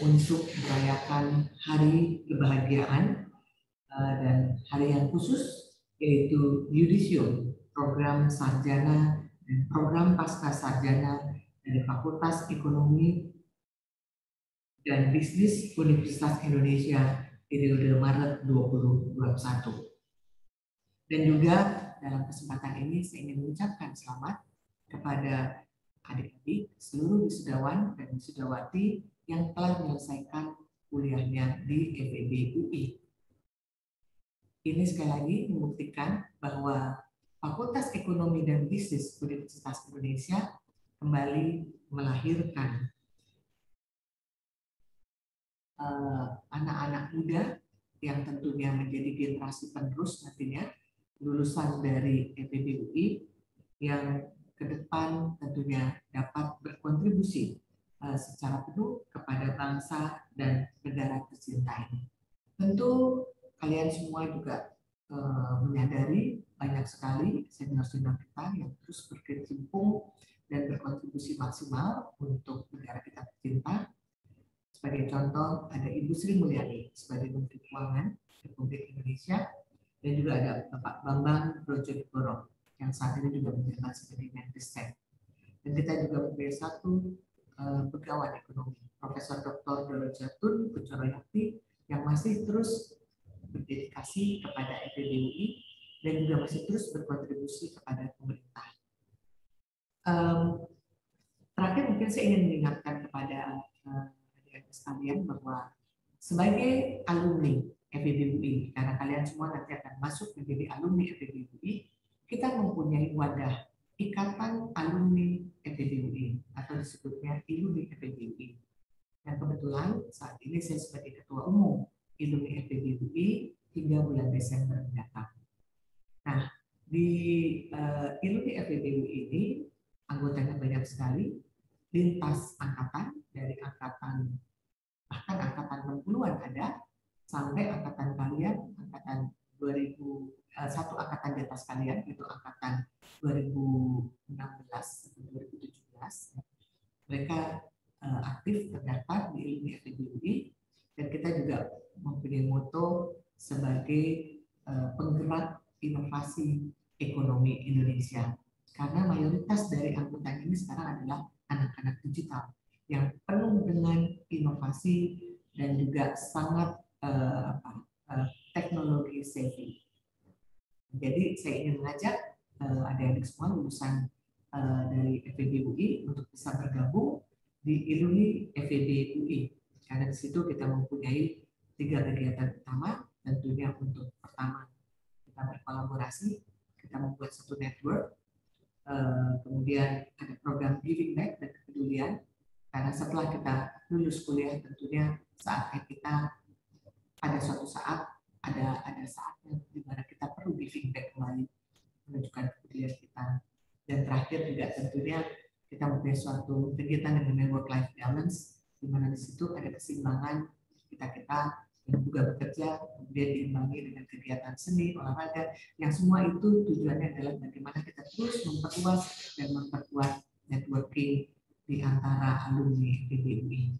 untuk merayakan hari kebahagiaan dan hari yang khusus yaitu Yudisium, program sarjana dan program pasca sarjana dari Fakultas Ekonomi dan Bisnis Universitas Indonesia periode Maret 2021. Dan juga dalam kesempatan ini saya ingin mengucapkan selamat kepada adik-adik, seluruh wisudawan dan wisudawati yang telah menyelesaikan kuliahnya di FEB UI. Ini sekali lagi membuktikan bahwa Fakultas Ekonomi dan Bisnis Universitas Indonesia kembali melahirkan anak-anak muda yang tentunya menjadi generasi penerus nantinya lulusan dari FEB UI yang ke depan tentunya dapat berkontribusi secara penuh kepada bangsa dan negara tercinta ini. Tentu kalian semua juga menyadari banyak sekali senior-senior kita yang terus berkecimpung dan berkontribusi maksimal untuk negara kita tercinta. Sebagai contoh ada Ibu Sri Mulyani sebagai Menteri Keuangan Republik Indonesia dan juga ada Bapak Bambang Brojonegoro yang saat ini juga menjabat sebagai Menristek. Dan kita juga mempunyai satu pegawai ekonomi, Profesor Dr. Doro Jatun Pucoroyakti yang masih terus berdedikasi kepada FEB UI dan juga masih terus berkontribusi kepada pemerintah. Terakhir mungkin saya ingin mengingatkan kepada adik-adik sekalian bahwa sebagai alumni FEB UI, karena kalian semua nanti akan masuk menjadi alumni FEB UI, kita mempunyai wadah Ikatan Alumni FEB UI atau disebutnya ILUMI FEB UI. Dan kebetulan saat ini saya sebagai Ketua Umum ILUMI FEB UI hingga bulan Desember mendatang. Nah, di ILUMI FEB UI ini anggotanya banyak sekali, lintas angkatan, dari angkatan bahkan angkatan 60-an ada, sampai angkatan kalian, angkatan 1 angkatan di atas kalian, itu angkatan 2016 atau 2017. Mereka aktif terdaftar di ILUMI FEB UI dan kita juga mempunyai moto sebagai penggerak inovasi ekonomi Indonesia. Karena mayoritas dari anggota ini sekarang adalah anak-anak digital yang penuh dengan inovasi dan juga sangat teknologi savvy. Jadi saya ingin mengajak adik-adik semua lulusan dari FEB UI untuk bisa bergabung di ILUMI FEB UI. Karena di situ kita mempunyai 3 kegiatan utama. Tentunya untuk pertama kita berkolaborasi, kita membuat satu network. Kemudian ada program giving back dan kepedulian. Karena setelah kita lulus kuliah tentunya saatnya kita ada suatu saat ada saatnya di mana kita perlu giving back kembali, menunjukkan kepedulian kita. Dan terakhir juga tentunya kita mempunyai suatu kegiatan yang namanya work life balance, di mana di situ ada keseimbangan kita yang juga bekerja kemudian diimbangi dengan kegiatan seni, olahraga, yang semua itu tujuannya adalah bagaimana kita terus memperluas dan memperkuat networking di antara alumni FEB UI.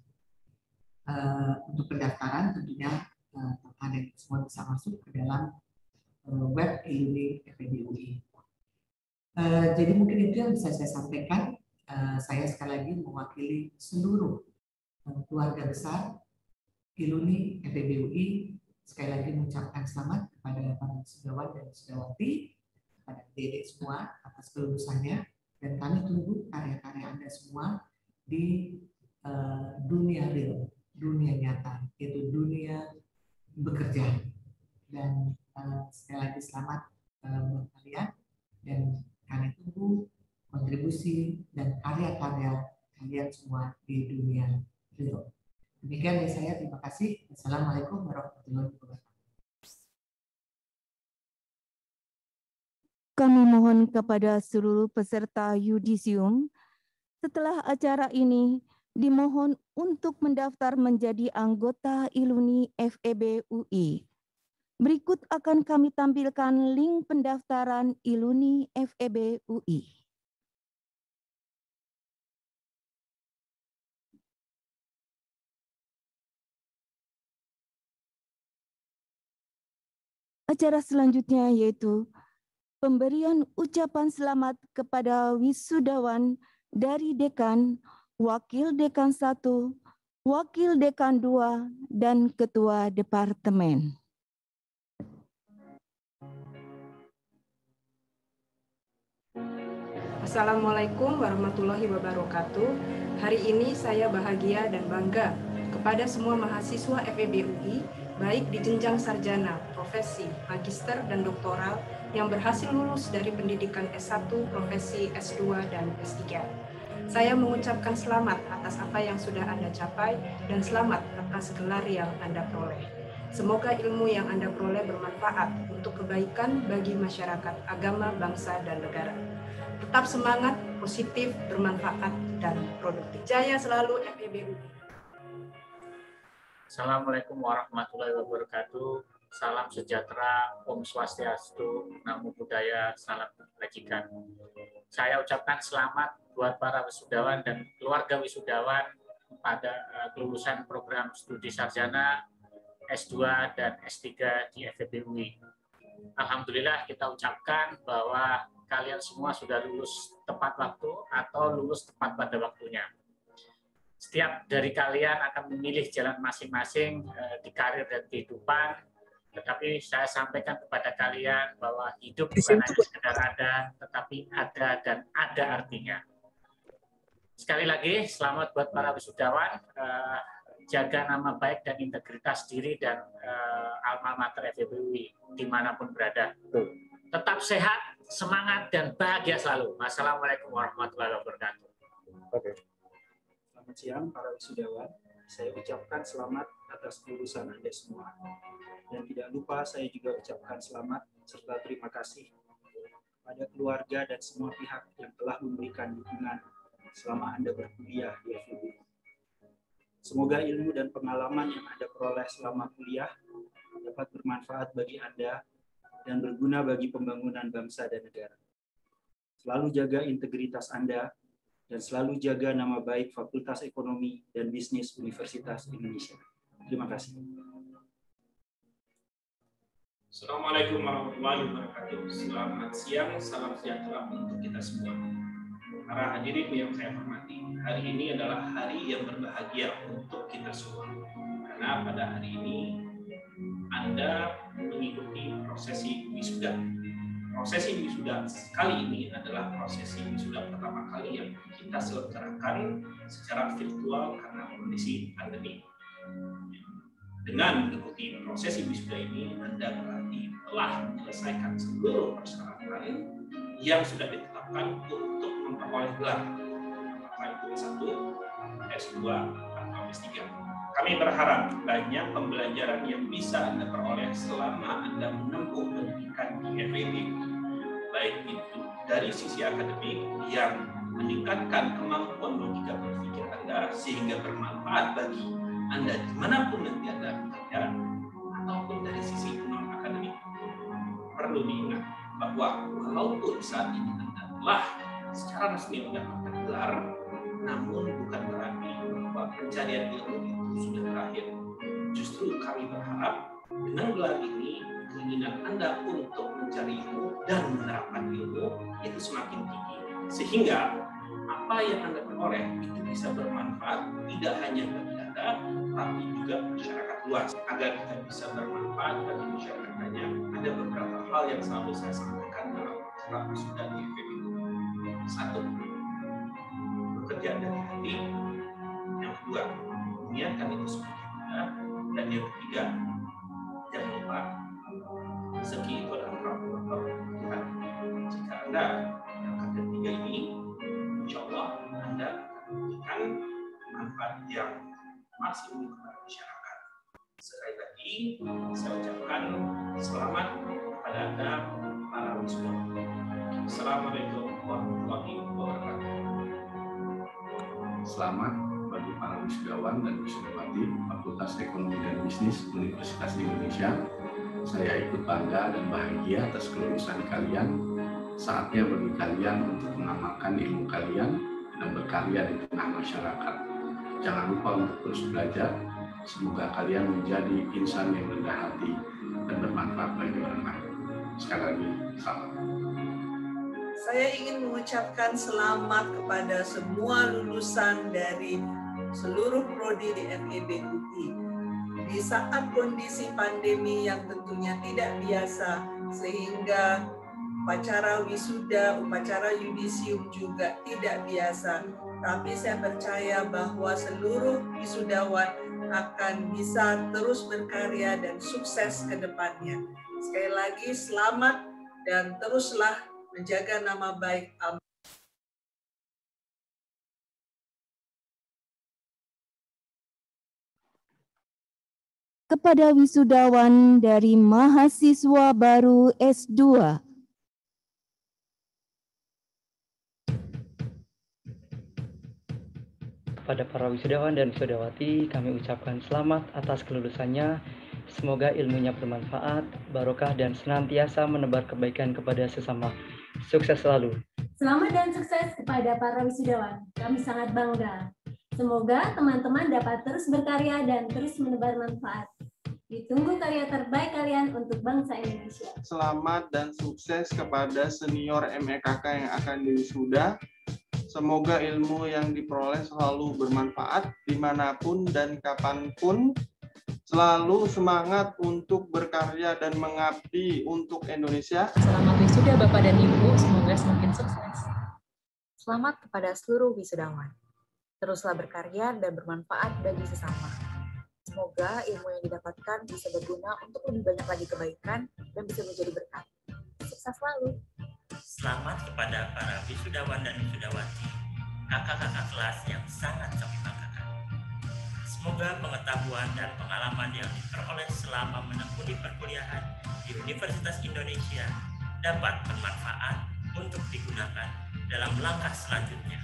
Untuk pendaftaran tentunya ada semua bisa masuk ke dalam web ILUMI FEB UI. Jadi mungkin itu yang bisa saya sampaikan. Saya sekali lagi mewakili seluruh keluarga besar Iluni FEB UI, sekali lagi mengucapkan selamat kepada para wisudawan dan wisudawati, kepada adik semua atas kelulusannya, dan kami tunggu karya-karya Anda semua di dunia real, dunia nyata, yaitu dunia bekerja. Dan sekali lagi selamat buat kalian, dan kami tunggu kontribusi dan karya-karya kalian semua di dunia real. Demikian dari saya, terima kasih. Assalamualaikum warahmatullahi wabarakatuh. Kami mohon kepada seluruh peserta yudisium, setelah acara ini dimohon untuk mendaftar menjadi anggota Iluni FEB UI. Berikut akan kami tampilkan link pendaftaran Iluni FEB UI. Acara selanjutnya yaitu pemberian ucapan selamat kepada wisudawan dari Dekan, Wakil Dekan 1, Wakil Dekan 2, dan Ketua Departemen. Assalamualaikum warahmatullahi wabarakatuh. Hari ini saya bahagia dan bangga kepada semua mahasiswa FEB UI, baik di jenjang sarjana, profesi, magister, dan doktoral yang berhasil lulus dari pendidikan S1, profesi S2, dan S3. Saya mengucapkan selamat atas apa yang sudah Anda capai dan selamat atas gelar yang Anda peroleh. Semoga ilmu yang Anda peroleh bermanfaat untuk kebaikan bagi masyarakat, agama, bangsa, dan negara. Tetap semangat, positif, bermanfaat, dan produktif. Jaya selalu FEB UI. Assalamualaikum warahmatullahi wabarakatuh. Salam sejahtera, Om Swastiastu, Namo Buddhaya, salam kebajikan. Saya ucapkan selamat buat para wisudawan dan keluarga wisudawan pada kelulusan program studi sarjana, S2 dan S3 di FEB UI. Alhamdulillah kita ucapkan bahwa kalian semua sudah lulus tepat waktu atau lulus tepat pada waktunya. Setiap dari kalian akan memilih jalan masing-masing di karir dan kehidupan, tetapi saya sampaikan kepada kalian bahwa hidup bukan hanya sekedar ada, tetapi ada dan ada artinya. Sekali lagi, selamat buat para wisudawan, jaga nama baik dan integritas diri dan alma mater FEB UI dimanapun berada. Tetap sehat, semangat, dan bahagia selalu. Wassalamualaikum warahmatullahi wabarakatuh. Selamat siang para wisudawan, saya ucapkan selamat atas kelulusan Anda semua. Dan tidak lupa saya juga ucapkan selamat serta terima kasih pada keluarga dan semua pihak yang telah memberikan dukungan selama Anda berkuliah di FEB. Semoga ilmu dan pengalaman yang Anda peroleh selama kuliah dapat bermanfaat bagi Anda dan berguna bagi pembangunan bangsa dan negara. Selalu jaga integritas Anda dan selalu jaga nama baik Fakultas Ekonomi dan Bisnis Universitas Indonesia. Terima kasih. Assalamualaikum warahmatullahi wabarakatuh. Selamat siang, salam sejahtera untuk kita semua. Para hadirin yang saya hormati, hari ini adalah hari yang berbahagia untuk kita semua. Karena pada hari ini Anda mengikuti prosesi wisuda. Prosesi wisuda kali ini adalah prosesi wisuda pertama kali yang kita selenggarakan secara virtual karena kondisi pandemi. Dengan mengikuti prosesi wisuda ini, Anda berarti telah menyelesaikan seluruh persyaratan yang sudah ditetapkan untuk memperoleh gelar, apakah itu S1, S2, atau S3. Kami berharap banyak pembelajaran yang bisa Anda peroleh selama Anda menempuh pendidikan di FEB, baik itu dari sisi akademik yang meningkatkan kemampuan logika berpikir Anda sehingga bermanfaat bagi Anda dimanapun nanti Anda bekerja, ataupun dari sisi non-akademik. Perlu diingat bahwa walaupun saat ini Anda telah secara resmi mendapatkan gelar, namun bukan berarti bahwa pencarian ilmu itu sudah berakhir. Justru kami berharap dengan gelar ini, keinginan Anda untuk mencari ilmu dan menerapkan ilmu itu semakin tinggi. Sehingga apa yang Anda peroleh itu bisa bermanfaat tidak hanya bagi Anda, tapi juga masyarakat luas. Agar kita bisa bermanfaat bagi masyarakat banyak, ada beberapa hal yang selalu saya sampaikan dalam program wisuda di FEBUI. Satu, bekerja dari hati. Yang kedua, niatkan itu semuanya. Dan yang ketiga, jangan lupa rezeki itu adalah rahmat Tuhan. Jika Anda melakukan ketiga ini, insya Allah Anda akan memberikan manfaat yang maksimum kepada masyarakat. Sekali lagi, saya ucapkan selamat kepada Anda para wisudawan. Assalamualaikum warahmatullahi wabarakatuh. Selamat bagi para wisudawan dan wisudawati Fakultas Ekonomi dan Bisnis Universitas Indonesia. Saya ikut bangga dan bahagia atas kelulusan kalian. Saatnya bagi kalian untuk mengamalkan ilmu kalian dan berkarya di tengah masyarakat. Jangan lupa untuk terus belajar. Semoga kalian menjadi insan yang rendah hati dan bermanfaat bagi orang lain. Sekali lagi, selamat. Saya ingin mengucapkan selamat kepada semua lulusan dari seluruh prodi di FEBUI. Di saat kondisi pandemi yang tentunya tidak biasa, sehingga upacara wisuda, upacara yudisium juga tidak biasa. Tapi saya percaya bahwa seluruh wisudawan akan bisa terus berkarya dan sukses ke depannya. Sekali lagi selamat dan teruslah menjaga nama baik. Amin. Kepada wisudawan dari mahasiswa baru S2. Kepada para wisudawan dan wisudawati, kami ucapkan selamat atas kelulusannya. Semoga ilmunya bermanfaat, barokah, dan senantiasa menebar kebaikan kepada sesama. Sukses selalu. Selamat dan sukses kepada para wisudawan. Kami sangat bangga. Semoga teman-teman dapat terus berkarya dan terus menebar manfaat. Ditunggu karya terbaik kalian untuk bangsa Indonesia. Selamat dan sukses kepada senior MEKK yang akan diwisuda. Semoga ilmu yang diperoleh selalu bermanfaat dimanapun dan kapanpun. Selalu semangat untuk berkarya dan mengabdi untuk Indonesia. Selamat wisuda Bapak dan Ibu, semoga semakin sukses. Selamat kepada seluruh wisudawan. Teruslah berkarya dan bermanfaat bagi sesama. Semoga ilmu yang didapatkan bisa berguna untuk lebih banyak lagi kebaikan dan bisa menjadi berkat. Sukses selalu. Selamat kepada para wisudawan dan wisudawati, kakak-kakak kelas yang sangat kami banggakan. Semoga pengetahuan dan pengalaman yang diperoleh selama menempuh perkuliahan di Universitas Indonesia dapat bermanfaat untuk digunakan dalam langkah selanjutnya,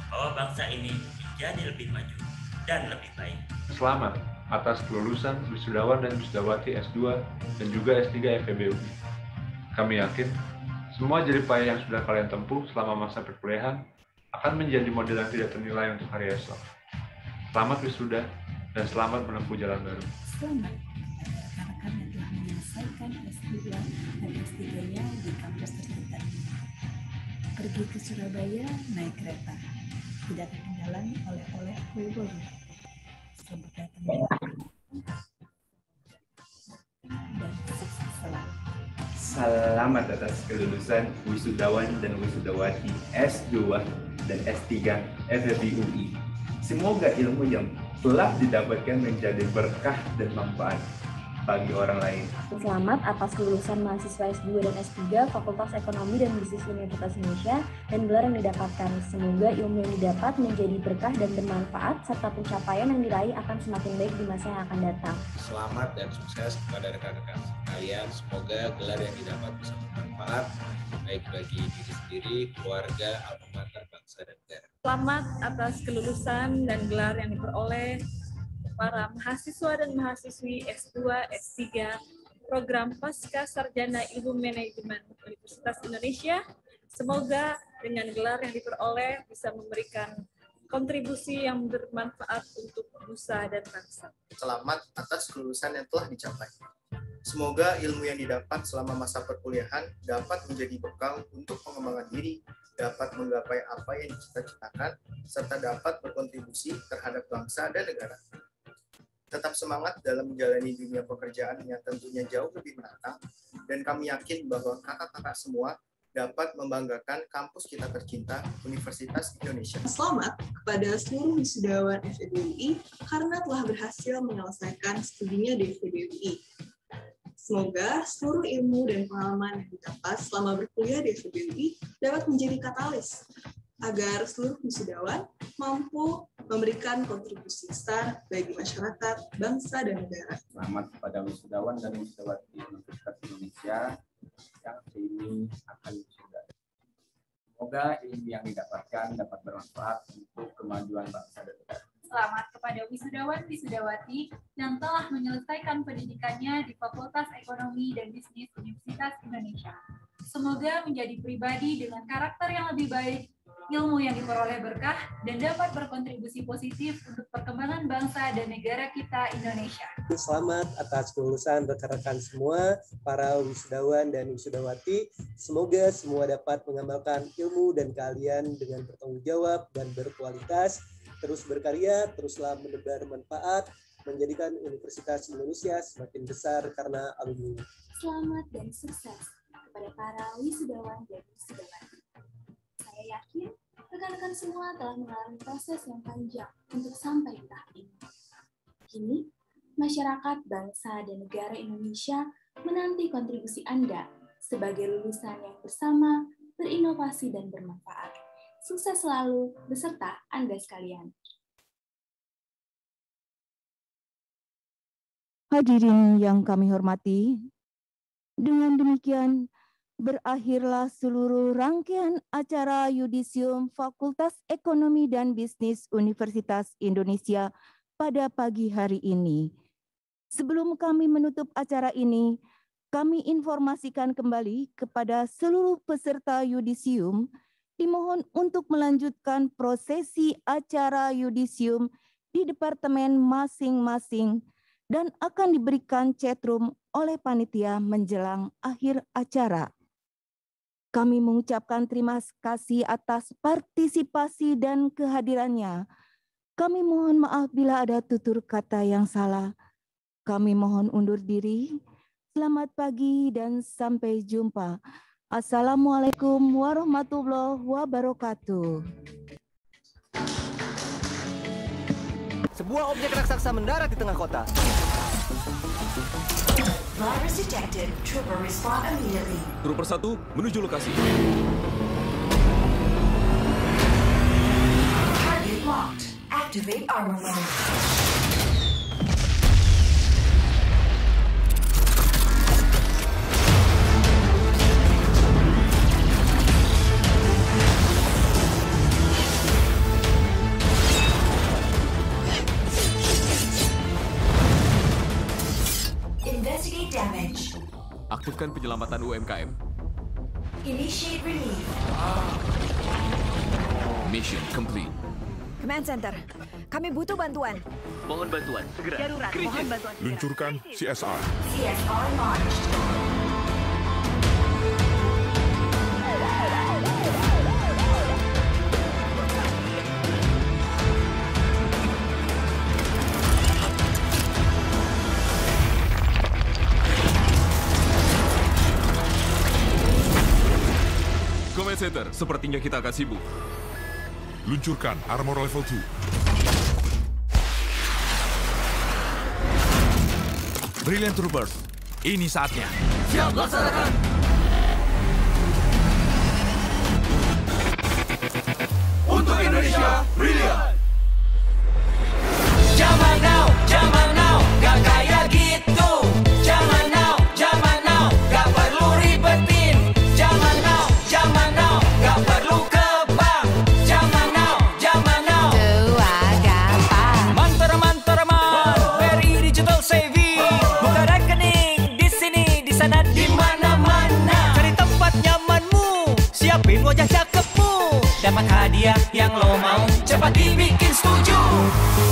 bahwa bangsa ini menjadi lebih maju dan lebih baik. Selamat atas kelulusan wisudawan dan wisudawati S2 dan juga S3 FEBUI. Kami yakin semua jerih payah yang sudah kalian tempuh selama masa perkuliahan akan menjadi model yang tidak ternilai untuk hari esok. Selamat wisuda dan selamat menempuh jalan baru. Selamat rekan-rekan yang telah menyelesaikan S2 dan S3-nya di kampus terdekat. Pergi ke Surabaya naik kereta, tidak ketinggalan oleh-oleh kue bolu. Selamat datang dan sukses selalu. Selamat atas kelulusan wisudawan dan wisudawati S2 dan S3 FEBUI. Semoga ilmu yang telah didapatkan menjadi berkah dan manfaat bagi orang lain. Selamat atas kelulusan mahasiswa S2 dan S3 Fakultas Ekonomi dan Bisnis Universitas Indonesia dan gelar yang didapatkan. Semoga ilmu yang didapat menjadi berkah dan bermanfaat serta pencapaian yang diraih akan semakin baik di masa yang akan datang. Selamat dan sukses kepada rekan-rekan sekalian. Semoga gelar yang didapat bisa bermanfaat baik bagi diri sendiri, keluarga, alma mater, bangsa dan negara. Selamat atas kelulusan dan gelar yang diperoleh para mahasiswa dan mahasiswi S2, S3, program Pasca Sarjana Ilmu Manajemen Universitas Indonesia. Semoga dengan gelar yang diperoleh bisa memberikan kontribusi yang bermanfaat untuk nusa dan bangsa. Selamat atas kelulusan yang telah dicapai. Semoga ilmu yang didapat selama masa perkuliahan dapat menjadi bekal untuk pengembangan diri, dapat menggapai apa yang dicita-citakan, serta dapat berkontribusi terhadap bangsa dan negara. Tetap semangat dalam menjalani dunia pekerjaan yang tentunya jauh lebih menantang, dan kami yakin bahwa kakak-kakak semua dapat membanggakan kampus kita tercinta, Universitas Indonesia. Selamat kepada seluruh wisudawan FEB UI karena telah berhasil menyelesaikan studinya di FEB UI. Semoga seluruh ilmu dan pengalaman yang didapat selama berkuliah di FEB UI dapat menjadi katalis agar seluruh wisudawan mampu memberikan kontribusi besar bagi masyarakat, bangsa, dan negara. Selamat kepada wisudawan dan wisudawati Universitas Indonesia yang ini akan wisuda. Semoga ilmu yang didapatkan dapat bermanfaat untuk kemajuan bangsa dan negara. Selamat kepada wisudawan wisudawati yang telah menyelesaikan pendidikannya di Fakultas Ekonomi dan Bisnis Universitas Indonesia. Semoga menjadi pribadi dengan karakter yang lebih baik, ilmu yang diperoleh berkah, dan dapat berkontribusi positif untuk perkembangan bangsa dan negara kita Indonesia. Selamat atas kelulusan rekan-rekan semua, para wisudawan dan wisudawati. Semoga semua dapat mengamalkan ilmu dan keahlian dengan bertanggung jawab dan berkualitas, terus berkarya, teruslah menebar manfaat, menjadikan Universitas Indonesia semakin besar karena alumni. Selamat dan sukses kepada para wisudawan dan wisudawati. Saya yakin rekan-rekan semua telah mengalami proses yang panjang untuk sampai di tahap ini. Kini, masyarakat, bangsa, dan negara Indonesia menanti kontribusi Anda sebagai lulusan yang bersama, berinovasi, dan bermanfaat. Sukses selalu beserta Anda sekalian. Hadirin yang kami hormati, dengan demikian berakhirlah seluruh rangkaian acara Yudisium Fakultas Ekonomi dan Bisnis Universitas Indonesia pada pagi hari ini. Sebelum kami menutup acara ini, kami informasikan kembali kepada seluruh peserta Yudisium dimohon untuk melanjutkan prosesi acara Yudisium di departemen masing-masing dan akan diberikan chatroom oleh panitia menjelang akhir acara. Kami mengucapkan terima kasih atas partisipasi dan kehadirannya. Kami mohon maaf bila ada tutur kata yang salah. Kami mohon undur diri. Selamat pagi dan sampai jumpa. Assalamualaikum warahmatullahi wabarakatuh. Sebuah objek raksasa mendarat di tengah kota. Virus detected. Trooper respond immediately. Trooper 1 menuju lokasi. Target locked. Activate armor mode. Investigate damage. Aktifkan penyelamatan UMKM. Initiate relief. Mission complete. Command Center, kami butuh bantuan. Mohon bantuan, segera. Darurat, mohon bantuan. Luncurkan CSR. CSR launched. Command Center, sepertinya kita akan sibuk. Luncurkan armor level 2. Brilliant Troopers, ini saatnya. Siap laksanakan. Untuk Indonesia, Brilliant. Zaman now, gak kayak gitu. Zaman now, gak perlu ribetin. Zaman now, gak perlu ke bank. Zaman now, tua gampang. Manter, very digital savvy. Buka rekening di sini, di sana, di mana-mana. Cari tempat nyamanmu, siapin wajah cakepmu. Dapat hadiah yang lo mau, cepat dibikin setuju.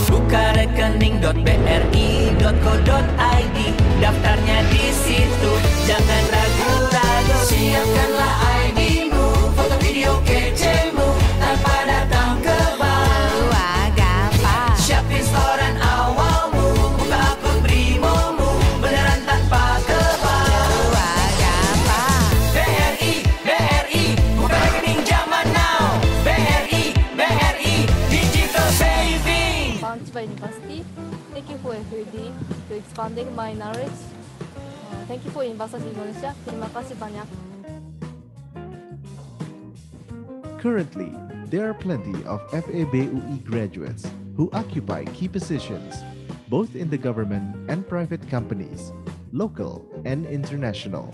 Buka rekening.bri.co.id, daftarnya di situ, jangan ragu-ragu. Siapkanlah ID-mu, foto video kecemu, tanpa datang ke bank. Gampang. Siapin setoran awalmu, buka me to expanding my knowledge. Thank you for Universitas Indonesia. Terima kasih banyak. Currently, there are plenty of FEB UI graduates who occupy key positions, both in the government and private companies, local and international.